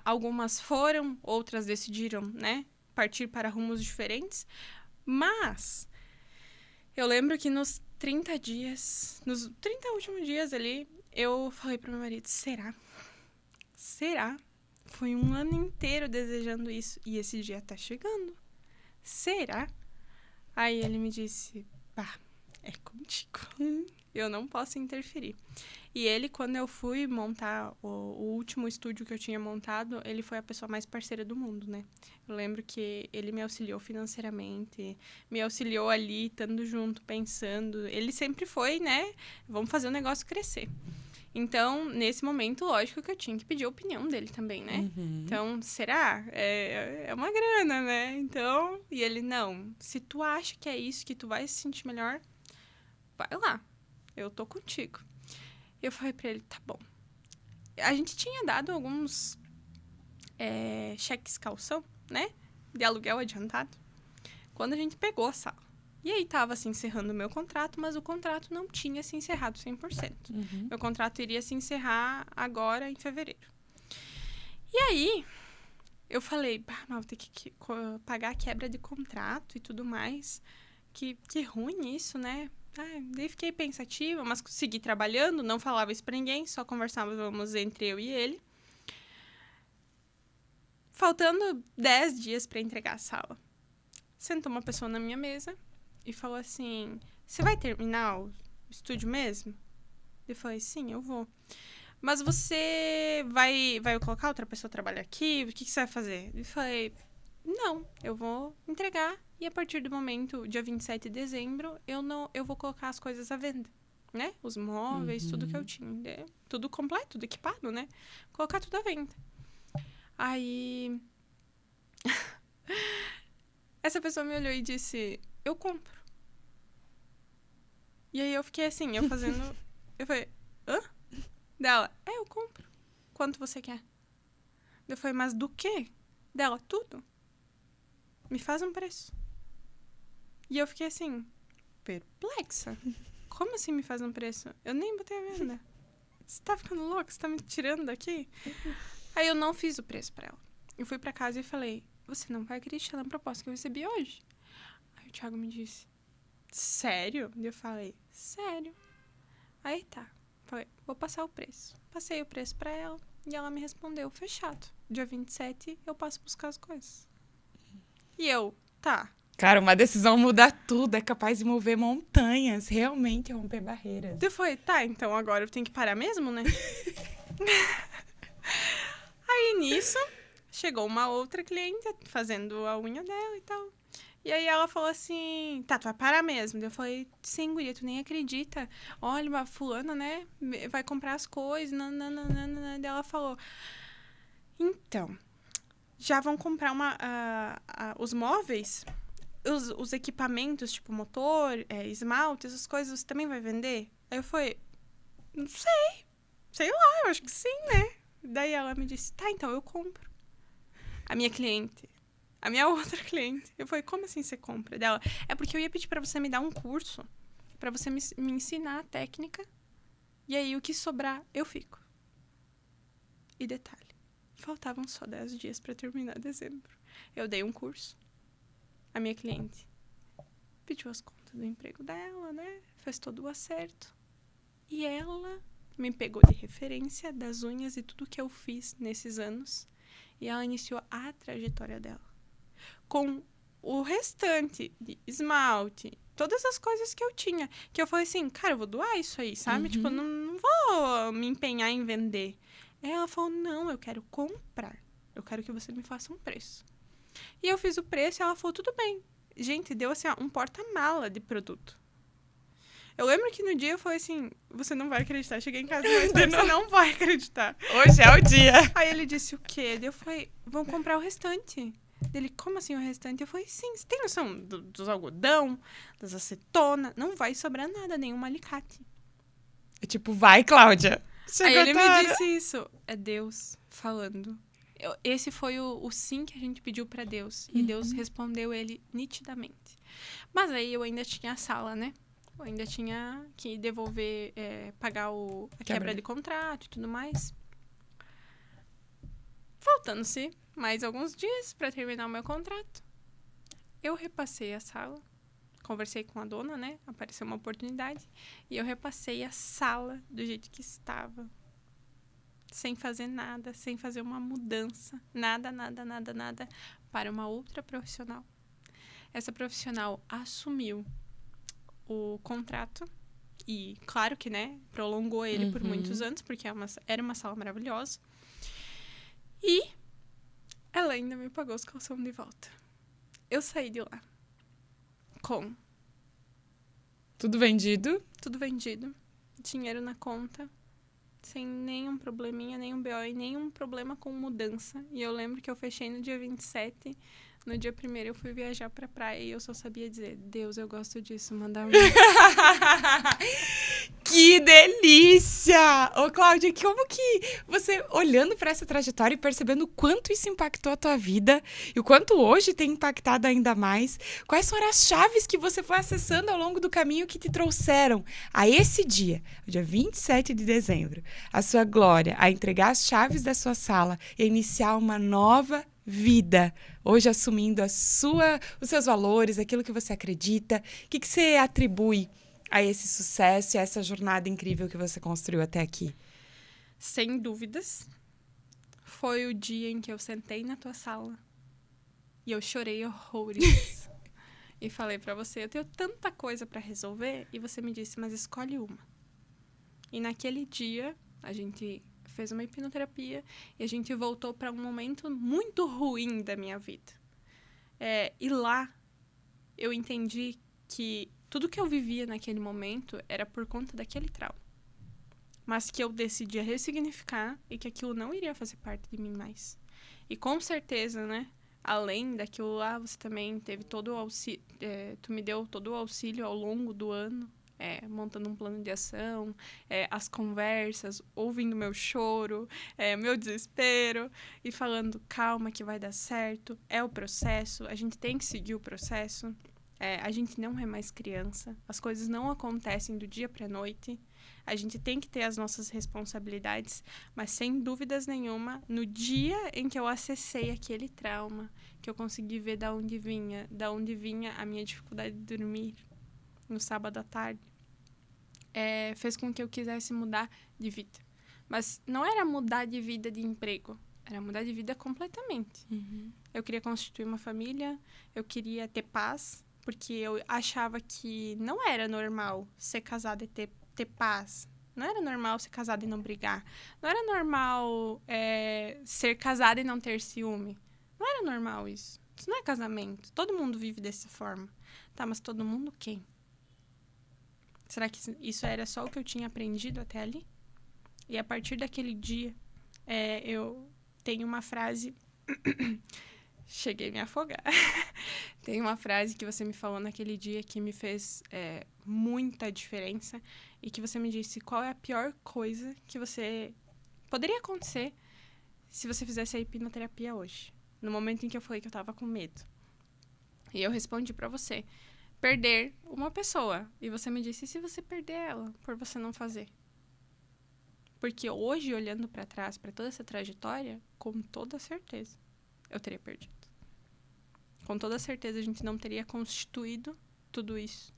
S2: Algumas foram, outras decidiram, né, partir para rumos diferentes, mas eu lembro que nos 30 últimos dias ali, eu falei pro meu marido, será? Foi 1 ano inteiro desejando isso. E esse dia tá chegando. Será? Aí ele me disse, é contigo. Eu não posso interferir. E ele, quando eu fui montar o último estúdio que eu tinha montado, ele foi a pessoa mais parceira do mundo, né? Eu lembro que ele me auxiliou financeiramente, me auxiliou ali, estando junto, pensando. Ele sempre foi, né? Vamos fazer o negócio crescer. Então, nesse momento, lógico que eu tinha que pedir a opinião dele também, né? Então, será? É uma grana, né? Então, e ele, não, se tu acha que é isso, que tu vai se sentir melhor, vai lá, eu tô contigo. Eu falei pra ele, tá bom. A gente tinha dado alguns cheques calção, né? De aluguel adiantado. Quando a gente pegou a sala. E aí tava se encerrando o meu contrato, mas o contrato não tinha se encerrado 100%. Meu contrato iria se encerrar agora, em fevereiro. E aí, eu falei, mas vou ter que pagar a quebra de contrato e tudo mais. Que ruim isso, né? Daí fiquei pensativa, mas segui trabalhando, não falava isso pra ninguém, só conversávamos entre eu e ele. Faltando 10 dias pra entregar a sala. Sentou uma pessoa na minha mesa e falou assim, você vai terminar o estúdio mesmo? Eu falei, sim, eu vou. Mas você vai colocar outra pessoa trabalhar aqui? O que você vai fazer? Eu falei, não, eu vou entregar. E a partir do momento, dia 27 de dezembro, eu vou colocar as coisas à venda, né? Os móveis, tudo que eu tinha. Tudo completo, tudo equipado, né? Colocar tudo à venda. Aí... Essa pessoa me olhou e disse, eu compro. E aí eu fiquei assim, eu falei, hã? Dela, eu compro. Quanto você quer? Eu falei, mas do quê? Dela, tudo. Me faz um preço. E eu fiquei assim, perplexa. Como assim me faz um preço? Eu nem botei a venda. Você tá ficando louca? Você tá me tirando daqui? Aí eu não fiz o preço pra ela. Eu fui pra casa e falei, você não vai acreditar na proposta que eu recebi hoje. Aí o Thiago me disse, sério? E eu falei, sério. Aí tá. Falei, vou passar o preço. Passei o preço pra ela e ela me respondeu, fechado. Dia 27 eu passo buscar as coisas. E eu, tá.
S1: Cara, uma decisão muda tudo, é capaz de mover montanhas, realmente romper barreiras.
S2: Eu falei, tá, então agora eu tenho que parar mesmo, né? Aí nisso, chegou uma outra cliente fazendo a unha dela e tal. E aí ela falou assim, tá, tu vai parar mesmo? Eu falei, sim, guria, tu nem acredita. Olha, uma fulana, né, vai comprar as coisas, nananana. Daí ela falou, então, já vão comprar os móveis, os equipamentos, tipo motor, esmalte, essas coisas, você também vai vender? Aí eu falei, não sei lá, eu acho que sim, né? Daí ela me disse, tá, então eu compro. A minha cliente, a minha outra cliente. Eu falei, como assim você compra? Dela, é porque eu ia pedir pra você me dar um curso, pra você me ensinar a técnica, e aí o que sobrar, eu fico. E detalhe, faltavam só 10 dias pra terminar dezembro. Eu dei um curso. A minha cliente pediu as contas do emprego dela, né? Fez todo o acerto. E ela me pegou de referência das unhas e tudo que eu fiz nesses anos. E ela iniciou a trajetória dela. Com o restante de esmalte, todas as coisas que eu tinha. Que eu falei assim, cara, eu vou doar isso aí, sabe? Tipo, eu não vou me empenhar em vender. Ela falou, não, eu quero comprar. Eu quero que você me faça um preço. E eu fiz o preço e ela falou, tudo bem. Gente, deu assim, ó, um porta-mala de produto. Eu lembro que no dia eu falei assim, você não vai acreditar. Cheguei em casa e falei, você não vai acreditar.
S1: Hoje é o dia.
S2: Aí ele disse, o quê? Daí eu falei, vamos comprar o restante. Ele, como assim o restante? Eu falei, sim, você tem noção dos algodão, das acetona? Não vai sobrar nada, nenhum alicate.
S1: É tipo, vai, Cláudia.
S2: Aí ele me disse isso. É Deus falando. Esse foi o sim que a gente pediu pra Deus. E Deus respondeu ele nitidamente. Mas aí eu ainda tinha a sala, né? Eu ainda tinha que devolver, pagar a quebra de contrato e tudo mais. Faltando-se mais alguns dias para terminar o meu contrato, eu repassei a sala. Conversei com a dona, né? Apareceu uma oportunidade. E eu repassei a sala do jeito que estava. Sem fazer nada, sem fazer uma mudança. Nada, nada, nada, nada. Para uma outra profissional. Essa profissional assumiu o contrato e, claro que, né, prolongou ele por muitos anos, porque era uma sala maravilhosa. E ela ainda me pagou os calção de volta. Eu saí de lá com
S1: tudo vendido,
S2: dinheiro na conta, sem nenhum probleminha, nenhum BO e nenhum problema com mudança. E eu lembro que eu fechei no dia 27. No dia 1º eu fui viajar pra praia e eu só sabia dizer, Deus, eu gosto disso, manda um.
S1: Que delícia! Ô, Cláudia, como que você, olhando para essa trajetória e percebendo o quanto isso impactou a tua vida e o quanto hoje tem impactado ainda mais, quais foram as chaves que você foi acessando ao longo do caminho que te trouxeram a esse dia, o dia 27 de dezembro, a sua glória, a entregar as chaves da sua sala e iniciar uma nova vida, hoje assumindo os seus valores, aquilo que você acredita, o que você atribui a esse sucesso e a essa jornada incrível que você construiu até aqui?
S2: Sem dúvidas, foi o dia em que eu sentei na tua sala e eu chorei horrores. E falei pra você, eu tenho tanta coisa pra resolver, e você me disse, mas escolhe uma. E naquele dia, a gente fez uma hipnoterapia e a gente voltou para um momento muito ruim da minha vida. E lá, eu entendi que tudo que eu vivia naquele momento era por conta daquele trauma. Mas que eu decidia ressignificar e que aquilo não iria fazer parte de mim mais. E com certeza, né? Além daquilo lá, você também teve todo o auxílio, tu me deu todo o auxílio ao longo do ano, montando um plano de ação, as conversas, ouvindo meu choro, meu desespero, e falando, calma que vai dar certo, é o processo, a gente tem que seguir o processo, a gente não é mais criança, as coisas não acontecem do dia para a noite, a gente tem que ter as nossas responsabilidades, mas sem dúvidas nenhuma, no dia em que eu acessei aquele trauma, que eu consegui ver da onde vinha a minha dificuldade de dormir no sábado à tarde, fez com que eu quisesse mudar de vida. Mas não era mudar de vida de emprego, era mudar de vida completamente. Eu queria constituir uma família, eu queria ter paz, porque eu achava que não era normal ser casada e ter paz. Não era normal ser casada e não brigar. Não era normal ser casada e não ter ciúme. Não era normal isso. Isso não é casamento. Todo mundo vive dessa forma. Tá, mas todo mundo quem? Será que isso era só o que eu tinha aprendido até ali? E a partir daquele dia, eu tenho uma frase... Cheguei a me afogar. Tem uma frase que você me falou naquele dia que me fez muita diferença e que você me disse qual é a pior coisa que você poderia acontecer se você fizesse a hipnoterapia hoje. No momento em que eu falei que eu tava com medo. E eu respondi pra você, perder uma pessoa. E você me disse, e se você perder ela por você não fazer? Porque hoje, olhando pra trás, pra toda essa trajetória, com toda certeza, eu teria perdido. Com toda certeza, a gente não teria constituído tudo isso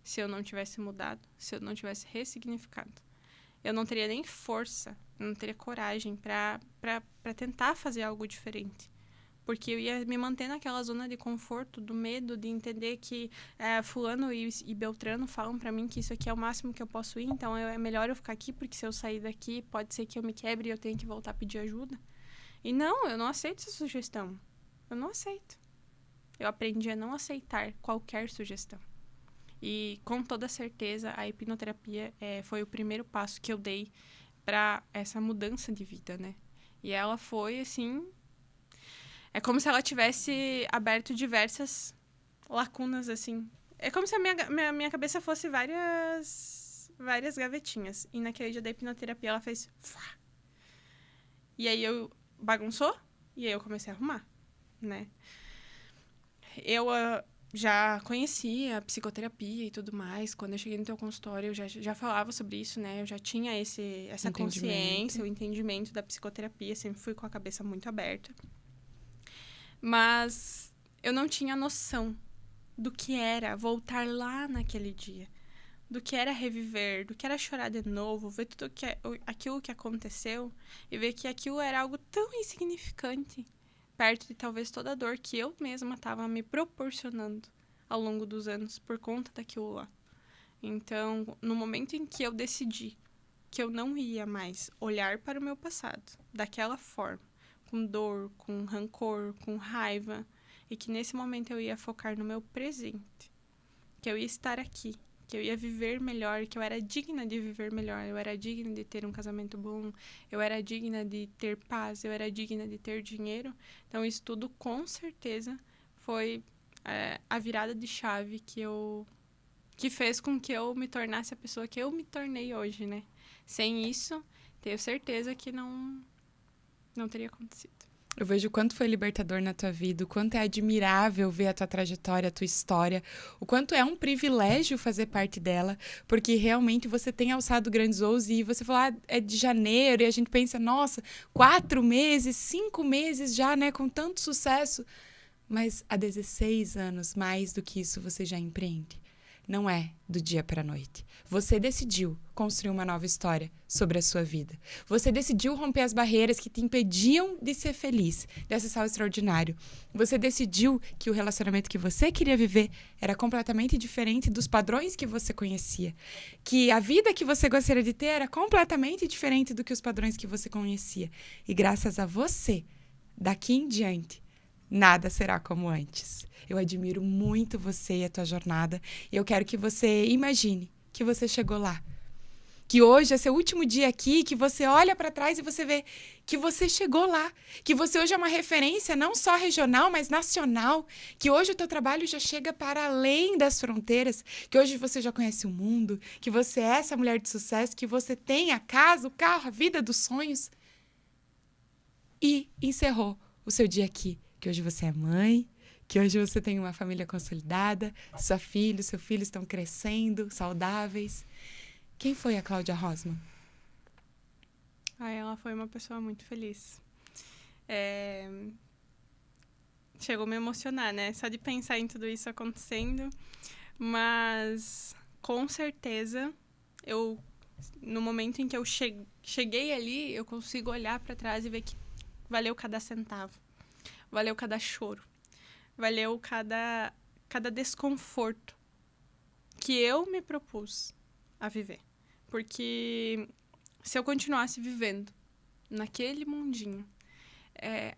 S2: se eu não tivesse mudado, se eu não tivesse ressignificado. eu não teria nem força, eu não teria coragem para tentar fazer algo diferente. Porque eu ia me manter naquela zona de conforto, do medo de entender que fulano e beltrano falam para mim que isso aqui é o máximo que eu posso ir, então é melhor eu ficar aqui, porque se eu sair daqui, pode ser que eu me quebre e eu tenha que voltar a pedir ajuda. E não, eu não aceito essa sugestão. Eu não aceito. Eu aprendi a não aceitar qualquer sugestão. E, com toda certeza, a hipnoterapia foi o primeiro passo que eu dei para essa mudança de vida, né? E ela foi, assim... É como se ela tivesse aberto diversas lacunas, assim. É como se a minha cabeça fosse várias gavetinhas. E naquele dia da hipnoterapia, ela fez... E aí eu bagunçou, e aí eu comecei a arrumar, né? Eu já conhecia a psicoterapia e tudo mais. Quando eu cheguei no teu consultório, eu já falava sobre isso, né? Eu já tinha essa consciência, o entendimento da psicoterapia. Sempre fui com a cabeça muito aberta. Mas eu não tinha noção do que era voltar lá naquele dia. Do que era reviver, do que era chorar de novo, ver tudo aquilo que aconteceu e ver que aquilo era algo tão insignificante perto de talvez toda a dor que eu mesma estava me proporcionando ao longo dos anos por conta daquilo lá. Então, no momento em que eu decidi que eu não ia mais olhar para o meu passado daquela forma, com dor, com rancor, com raiva, e que nesse momento eu ia focar no meu presente, que eu ia estar aqui, que eu ia viver melhor, que eu era digna de viver melhor, eu era digna de ter um casamento bom, eu era digna de ter paz, eu era digna de ter dinheiro. Então, isso tudo, com certeza, foi a virada de chave que fez com que eu me tornasse a pessoa que eu me tornei hoje, né? Sem isso, tenho certeza que não teria acontecido.
S1: Eu vejo o quanto foi libertador na tua vida, o quanto é admirável ver a tua trajetória, a tua história, o quanto é um privilégio fazer parte dela, porque realmente você tem alçado grandes voos e você falou, é de janeiro, e a gente pensa, nossa, 4 meses, 5 meses já, né, com tanto sucesso. Mas há 16 anos, mais do que isso, você já empreende. Não é do dia para a noite. Você decidiu construir uma nova história sobre a sua vida. Você decidiu romper as barreiras que te impediam de ser feliz, de acessar o extraordinário. Você decidiu que o relacionamento que você queria viver era completamente diferente dos padrões que você conhecia. Que a vida que você gostaria de ter era completamente diferente do que os padrões que você conhecia. E graças a você, daqui em diante, nada será como antes. Eu admiro muito você e a tua jornada. E eu quero que você imagine que você chegou lá. Que hoje é seu último dia aqui, que você olha para trás e você vê que você chegou lá. Que você hoje é uma referência não só regional, mas nacional. Que hoje o teu trabalho já chega para além das fronteiras. Que hoje você já conhece o mundo. Que você é essa mulher de sucesso. Que você tem a casa, o carro, a vida dos sonhos. E encerrou o seu dia aqui. Que hoje você é mãe, que hoje você tem uma família consolidada, seu filho estão crescendo, saudáveis. Quem foi a Cláudia Rosman?
S2: Ela foi uma pessoa muito feliz. Chegou a me emocionar, né? Só de pensar em tudo isso acontecendo. Mas, com certeza, no momento em que eu cheguei ali, eu consigo olhar para trás e ver que valeu cada centavo. Valeu cada choro. Valeu cada desconforto que eu me propus a viver. Porque se eu continuasse vivendo naquele mundinho,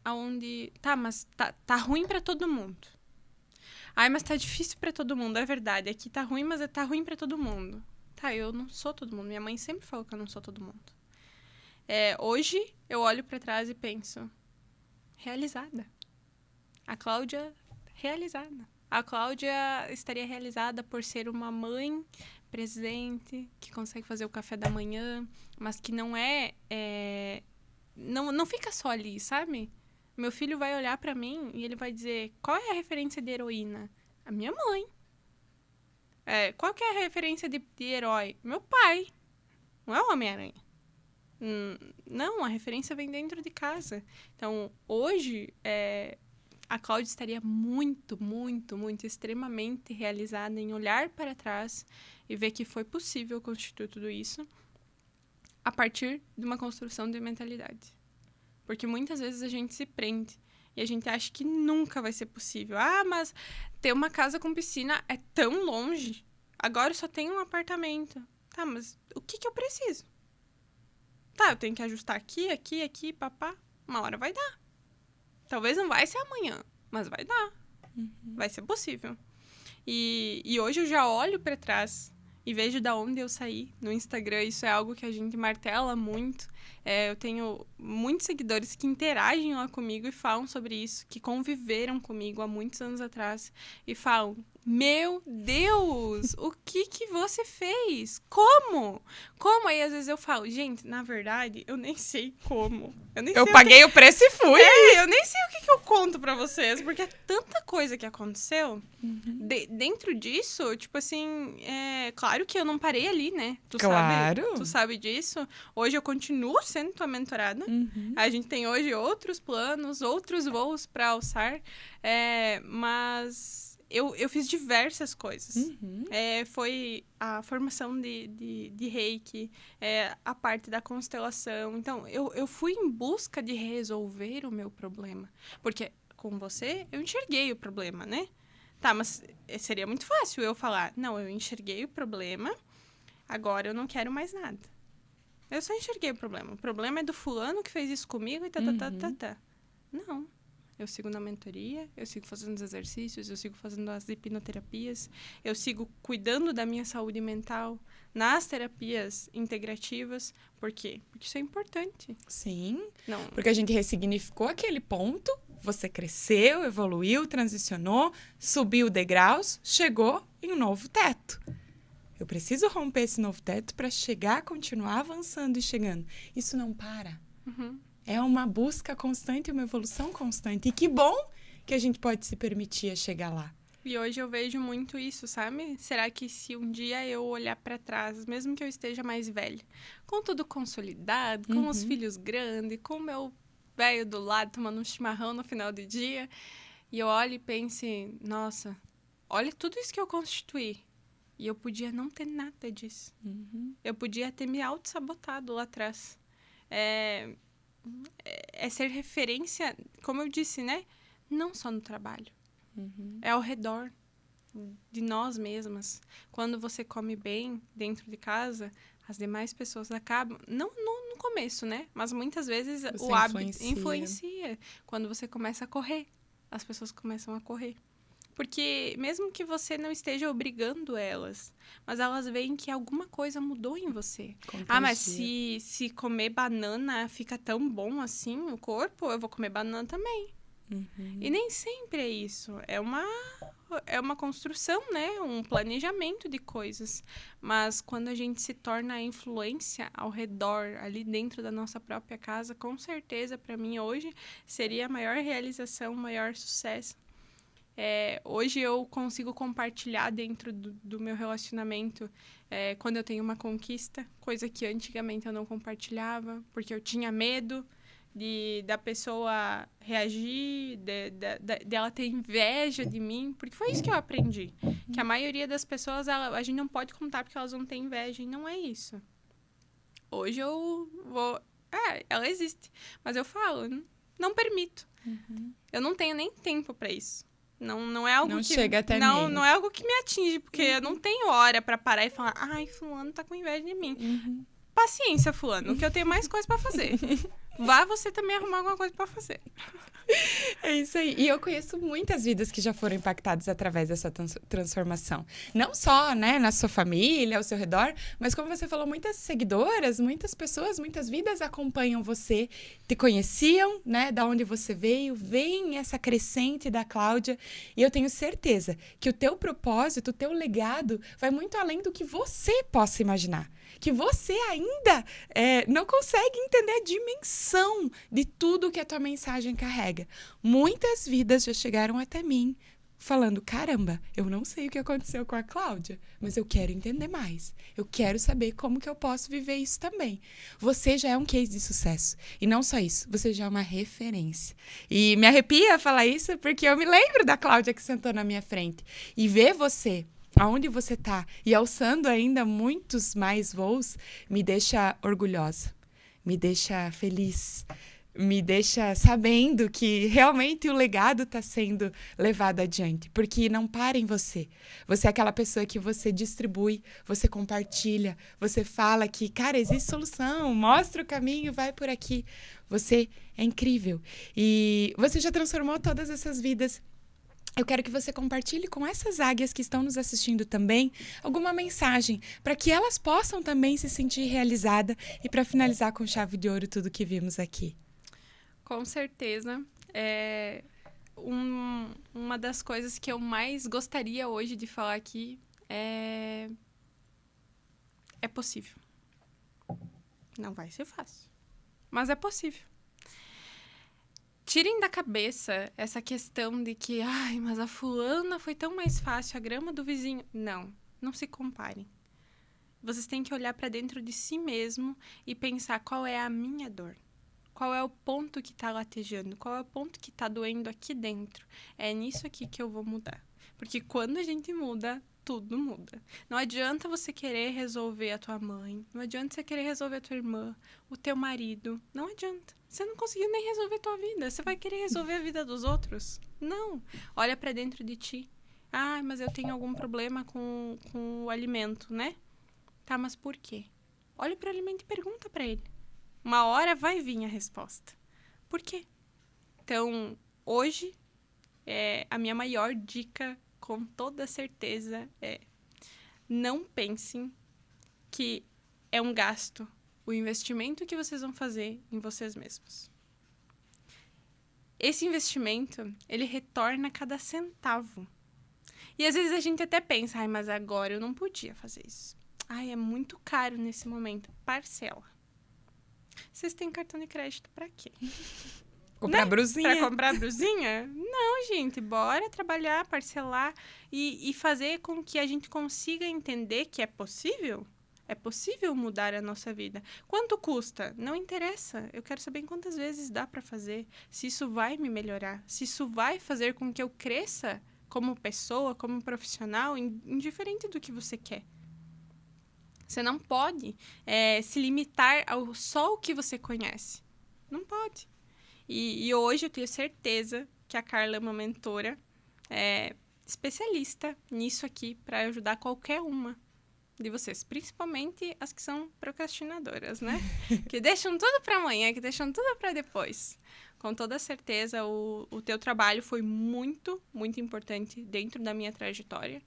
S2: onde... mas tá ruim pra todo mundo. Ai, mas tá difícil pra todo mundo. É verdade, aqui tá ruim, mas tá ruim pra todo mundo. Tá, eu não sou todo mundo. Minha mãe sempre falou que eu não sou todo mundo. Hoje, eu olho pra trás e penso... realizada. A Cláudia realizada. A Cláudia estaria realizada por ser uma mãe presente, que consegue fazer o café da manhã, mas que não não fica só ali, sabe? Meu filho vai olhar pra mim e ele vai dizer, qual é a referência de heroína? A minha mãe. Qual que é a referência de herói? Meu pai. Não é o Homem-Aranha. Não, a referência vem dentro de casa. Então, hoje, a Cláudia estaria muito, muito, muito, extremamente realizada em olhar para trás e ver que foi possível constituir tudo isso. a partir de uma construção de mentalidade. Porque muitas vezes a gente se prende e a gente acha que nunca vai ser possível. Ah, mas ter uma casa com piscina é tão longe. Agora eu só tenho um apartamento. Tá, mas o que eu preciso? Tá, eu tenho que ajustar aqui, papá. Uma hora vai dar. Talvez não vai ser amanhã, mas vai dar. Vai ser possível. E hoje eu já olho para trás e vejo da onde eu saí. No Instagram, isso é algo que a gente martela muito. Eu tenho muitos seguidores que interagem lá comigo e falam sobre isso, que conviveram comigo há muitos anos atrás e falam: meu Deus, o que você fez? Como? Como? Aí às vezes eu falo: gente, na verdade, eu nem sei como.
S1: Eu paguei o preço e fui.
S2: Eu nem sei o que eu conto pra vocês, porque é tanta coisa que aconteceu. Dentro disso, tipo assim, claro que eu não parei ali, né? Tu sabe disso. Hoje eu continuo sendo tua mentorada. A gente tem hoje outros planos, outros voos pra alçar. Mas eu fiz diversas coisas. Foi a formação de reiki, a parte da constelação. Então, eu fui em busca de resolver o meu problema. Porque com você, eu enxerguei o problema, né? Tá, mas seria muito fácil eu falar: não, eu enxerguei o problema, agora eu não quero mais nada. Eu só enxerguei o problema. O problema é do fulano que fez isso comigo e tá. Não. Eu sigo na mentoria, eu sigo fazendo os exercícios, eu sigo fazendo as hipnoterapias, eu sigo cuidando da minha saúde mental nas terapias integrativas. Por quê? Porque isso é importante.
S1: Sim,
S2: não.
S1: Porque a gente ressignificou aquele ponto, você cresceu, evoluiu, transicionou, subiu degraus, chegou em um novo teto. Eu preciso romper esse novo teto para chegar, continuar avançando e chegando. Isso não para. É uma busca constante, uma evolução constante. E que bom que a gente pode se permitir a chegar lá.
S2: E hoje eu vejo muito isso, sabe? Será que se um dia eu olhar para trás, mesmo que eu esteja mais velha, com tudo consolidado, com os filhos grandes, com o meu velho do lado tomando um chimarrão no final do dia, e eu olho e pense: nossa, olha tudo isso que eu constituí. E eu podia não ter nada disso. Eu podia ter me auto-sabotado lá atrás. É ser referência, como eu disse, né? Não só no trabalho. É ao redor de nós mesmas. Quando você come bem dentro de casa, as demais pessoas acabam... Não no começo, né? Mas muitas vezes o hábito influencia. Quando você começa a correr, as pessoas começam a correr. Porque mesmo que você não esteja obrigando elas, mas elas veem que alguma coisa mudou em você. Mas se comer banana fica tão bom assim o corpo, eu vou comer banana também. E nem sempre é isso. É uma construção, né? Um planejamento de coisas. Mas quando a gente se torna a influência ao redor, ali dentro da nossa própria casa, com certeza, para mim, hoje, seria a maior realização, o maior sucesso. Hoje eu consigo compartilhar dentro do meu relacionamento quando eu tenho uma conquista, coisa que antigamente eu não compartilhava, porque eu tinha medo da pessoa reagir, dela ter inveja de mim, porque foi isso que eu aprendi. Que a maioria das pessoas, a gente não pode contar porque elas não têm inveja, e não é isso. Hoje eu vou... ela existe, mas eu falo, não permito. Eu não tenho nem tempo para isso. Não é algo
S1: não
S2: que...
S1: chega até mim.
S2: Não é algo que me atinge, porque eu não tenho hora pra parar e falar: ai, fulano tá com inveja de mim. Paciência, fulano, que eu tenho mais coisa pra fazer. Vá você também arrumar alguma coisa pra fazer.
S1: É isso aí. E eu conheço muitas vidas que já foram impactadas através dessa transformação. Não só, né, na sua família, ao seu redor, mas como você falou, muitas seguidoras, muitas pessoas, muitas vidas acompanham você, te conheciam, né, da onde você veio, veem essa crescente da Cláudia. E eu tenho certeza que o teu propósito, o teu legado vai muito além do que você possa imaginar. Que você ainda não consegue entender a dimensão de tudo que a tua mensagem carrega. Muitas vidas já chegaram até mim falando: caramba, eu não sei o que aconteceu com a Cláudia, mas eu quero entender mais. Eu quero saber como que eu posso viver isso também. Você já é um case de sucesso. E não só isso, você já é uma referência. E me arrepia falar isso porque eu me lembro da Cláudia que sentou na minha frente. E ver você aonde você está e alçando ainda muitos mais voos, me deixa orgulhosa, me deixa feliz, me deixa sabendo que realmente o legado está sendo levado adiante, porque não para em você. Você é aquela pessoa que você distribui, você compartilha, você fala que, cara, existe solução, mostra o caminho, vai por aqui. Você é incrível. E você já transformou todas essas vidas. Eu quero que você compartilhe com essas águias que estão nos assistindo também alguma mensagem para que elas possam também se sentir realizadas e para finalizar com chave de ouro tudo que vimos aqui.
S2: Com certeza. Uma das coisas que eu mais gostaria hoje de falar aqui é possível. Não vai ser fácil, mas é possível. Tirem da cabeça essa questão de que, ai, mas a fulana foi tão mais fácil, a grama do vizinho. Não se comparem. Vocês têm que olhar para dentro de si mesmo e pensar qual é a minha dor. Qual é o ponto que está latejando? Qual é o ponto que está doendo aqui dentro? É nisso aqui que eu vou mudar. Porque quando a gente muda, tudo muda. Não adianta você querer resolver a tua mãe. Não adianta você querer resolver a tua irmã, o teu marido. Não adianta. Você não conseguiu nem resolver a tua vida. Você vai querer resolver a vida dos outros? Não. Olha para dentro de ti. Ah, mas eu tenho algum problema com o alimento, né? Tá, mas por quê? Olha para o alimento e pergunta para ele. Uma hora vai vir a resposta. Por quê? Então, hoje, a minha maior dica, com toda certeza, não pensem que é um gasto o investimento que vocês vão fazer em vocês mesmos. Esse investimento, ele retorna cada centavo. E às vezes a gente até pensa, ai, mas agora eu não podia fazer isso. Ai, é muito caro nesse momento. Parcela. Vocês têm cartão de crédito pra quê?
S1: Comprar brusinha?
S2: Pra comprar brusinha? Não, gente. Bora trabalhar, parcelar e fazer com que a gente consiga entender que é possível. É possível mudar a nossa vida. Quanto custa? Não interessa. Eu quero saber quantas vezes dá pra fazer. Se isso vai me melhorar. Se isso vai fazer com que eu cresça como pessoa, como profissional, indiferente do que você quer. Você não pode se limitar ao só o que você conhece. Não pode. E hoje eu tenho certeza que a Carla é uma mentora especialista nisso aqui para ajudar qualquer uma de vocês. Principalmente as que são procrastinadoras, né? Que deixam tudo para amanhã, que deixam tudo para depois. Com toda certeza, o teu trabalho foi muito, muito importante dentro da minha trajetória.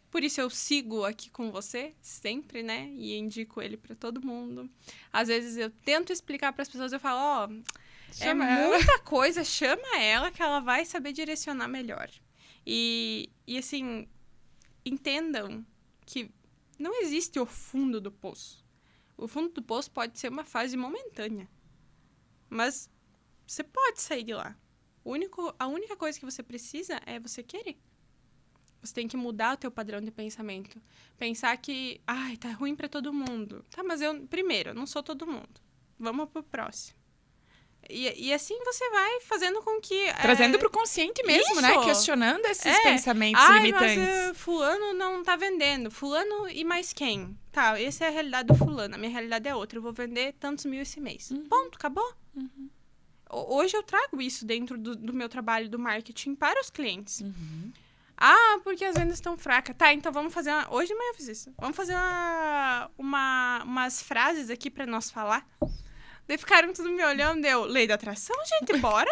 S2: Por isso eu sigo aqui com você sempre, né? E indico ele para todo mundo. Às vezes eu tento explicar para as pessoas, eu falo, muita coisa, chama ela que ela vai saber direcionar melhor. E assim, entendam que não existe o fundo do poço. O fundo do poço pode ser uma fase momentânea. Mas você pode sair de lá. A única coisa que você precisa é você querer. Você tem que mudar o teu padrão de pensamento. Pensar que, tá ruim pra todo mundo. Tá, mas eu não sou todo mundo. Vamos pro próximo. E assim você vai fazendo com que...
S1: Trazendo pro consciente mesmo,
S2: isso,
S1: né? Questionando esses pensamentos limitantes.
S2: Mas fulano não tá vendendo. Fulano e mais quem? Tá, essa é a realidade do fulano. A minha realidade é outra. Eu vou vender tantos mil esse mês. Ponto, acabou. Hoje eu trago isso dentro do meu trabalho do marketing para os clientes. Porque as vendas estão fracas. Tá, então vamos fazer hoje de manhã eu fiz isso. Vamos fazer umas frases aqui para nós falar. Daí ficaram tudo me olhando, lei da atração, gente, bora!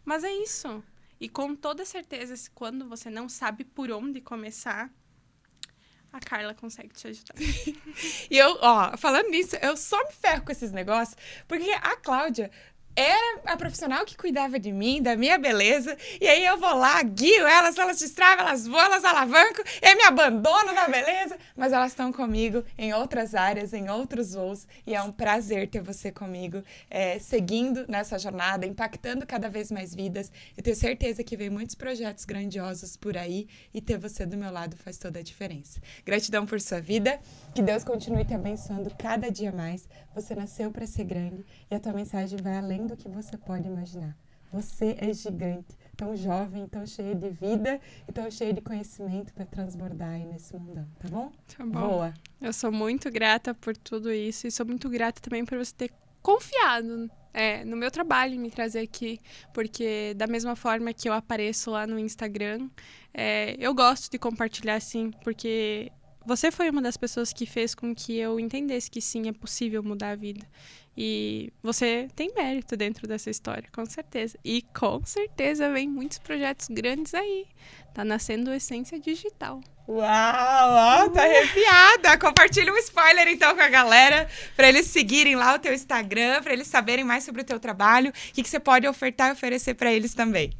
S2: Mas é isso. E com toda certeza, quando você não sabe por onde começar, a Carla consegue te ajudar.
S1: E eu, falando nisso, eu só me ferro com esses negócios, porque a Cláudia era a profissional que cuidava de mim, da minha beleza, e aí eu vou lá, guio elas distraem, elas voam, elas alavancam, e aí me abandonam na beleza, mas elas estão comigo em outras áreas, em outros voos, e é um prazer ter você comigo, seguindo nessa jornada, impactando cada vez mais vidas. Eu tenho certeza que vem muitos projetos grandiosos por aí, e ter você do meu lado faz toda a diferença. Gratidão por sua vida, que Deus continue te abençoando cada dia mais. Você nasceu para ser grande, e a tua mensagem vai além do que você pode imaginar. Você é gigante. tão jovem, tão cheia de vida e tão cheia de conhecimento para transbordar aí nesse mundão, tá bom?
S2: Tá bom.
S1: Boa.
S2: Eu sou muito grata por tudo isso e sou muito grata também por você ter confiado no meu trabalho em me trazer aqui, porque da mesma forma que eu apareço lá no Instagram, eu gosto de compartilhar sim, porque você foi uma das pessoas que fez com que eu entendesse que sim, é possível mudar a vida. E você tem mérito dentro dessa história, com certeza. E com certeza vem muitos projetos grandes aí. Tá nascendo Essência Digital.
S1: Uau, tá arrepiada. Compartilha um spoiler então com a galera, para eles seguirem lá o teu Instagram, para eles saberem mais sobre o teu trabalho, o que você pode ofertar e oferecer para eles também.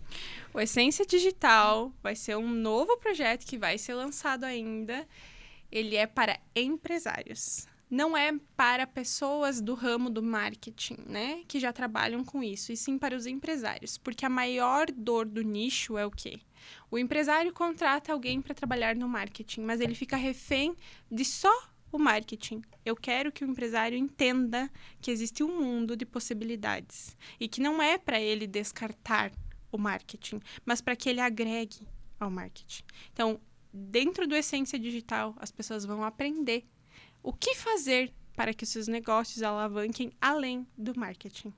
S2: O Essência Digital vai ser um novo projeto que vai ser lançado ainda. Ele é para empresários. Não é para pessoas do ramo do marketing, né? Que já trabalham com isso, e sim para os empresários. Porque a maior dor do nicho é o quê? O empresário contrata alguém para trabalhar no marketing, mas ele fica refém de só o marketing. Eu quero que o empresário entenda que existe um mundo de possibilidades e que não é para ele descartar o marketing, mas para que ele agregue ao marketing. Então, dentro do Essência Digital, as pessoas vão aprender o que fazer para que os seus negócios alavanquem além do marketing.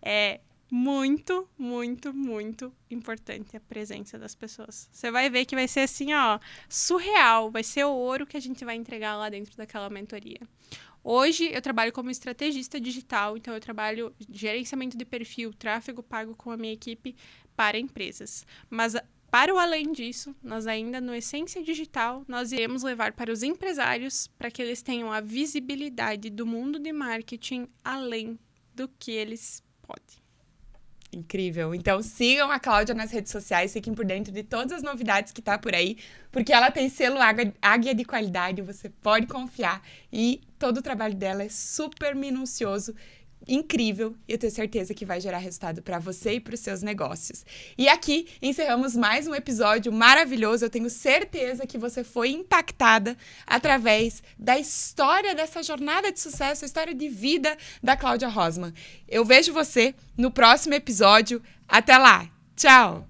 S2: É muito, muito, muito importante a presença das pessoas. Você vai ver que vai ser assim, ó, surreal. Vai ser o ouro que a gente vai entregar lá dentro daquela mentoria. Hoje, eu trabalho como estrategista digital, então eu trabalho gerenciamento de perfil, tráfego pago com a minha equipe para empresas. Mas para o além disso, nós ainda no Essência Digital, nós iremos levar para os empresários para que eles tenham a visibilidade do mundo de marketing além do que eles podem.
S1: Incrível. Então sigam a Cláudia nas redes sociais, fiquem por dentro de todas as novidades que tá por aí, porque ela tem selo Águia de qualidade, você pode confiar e todo o trabalho dela é super minucioso, incrível, e eu tenho certeza que vai gerar resultado para você e para os seus negócios. E aqui encerramos mais um episódio maravilhoso. Eu tenho certeza que você foi impactada através da história dessa jornada de sucesso, a história de vida da Cláudia Rosman. Eu vejo você no próximo episódio. Até lá. Tchau!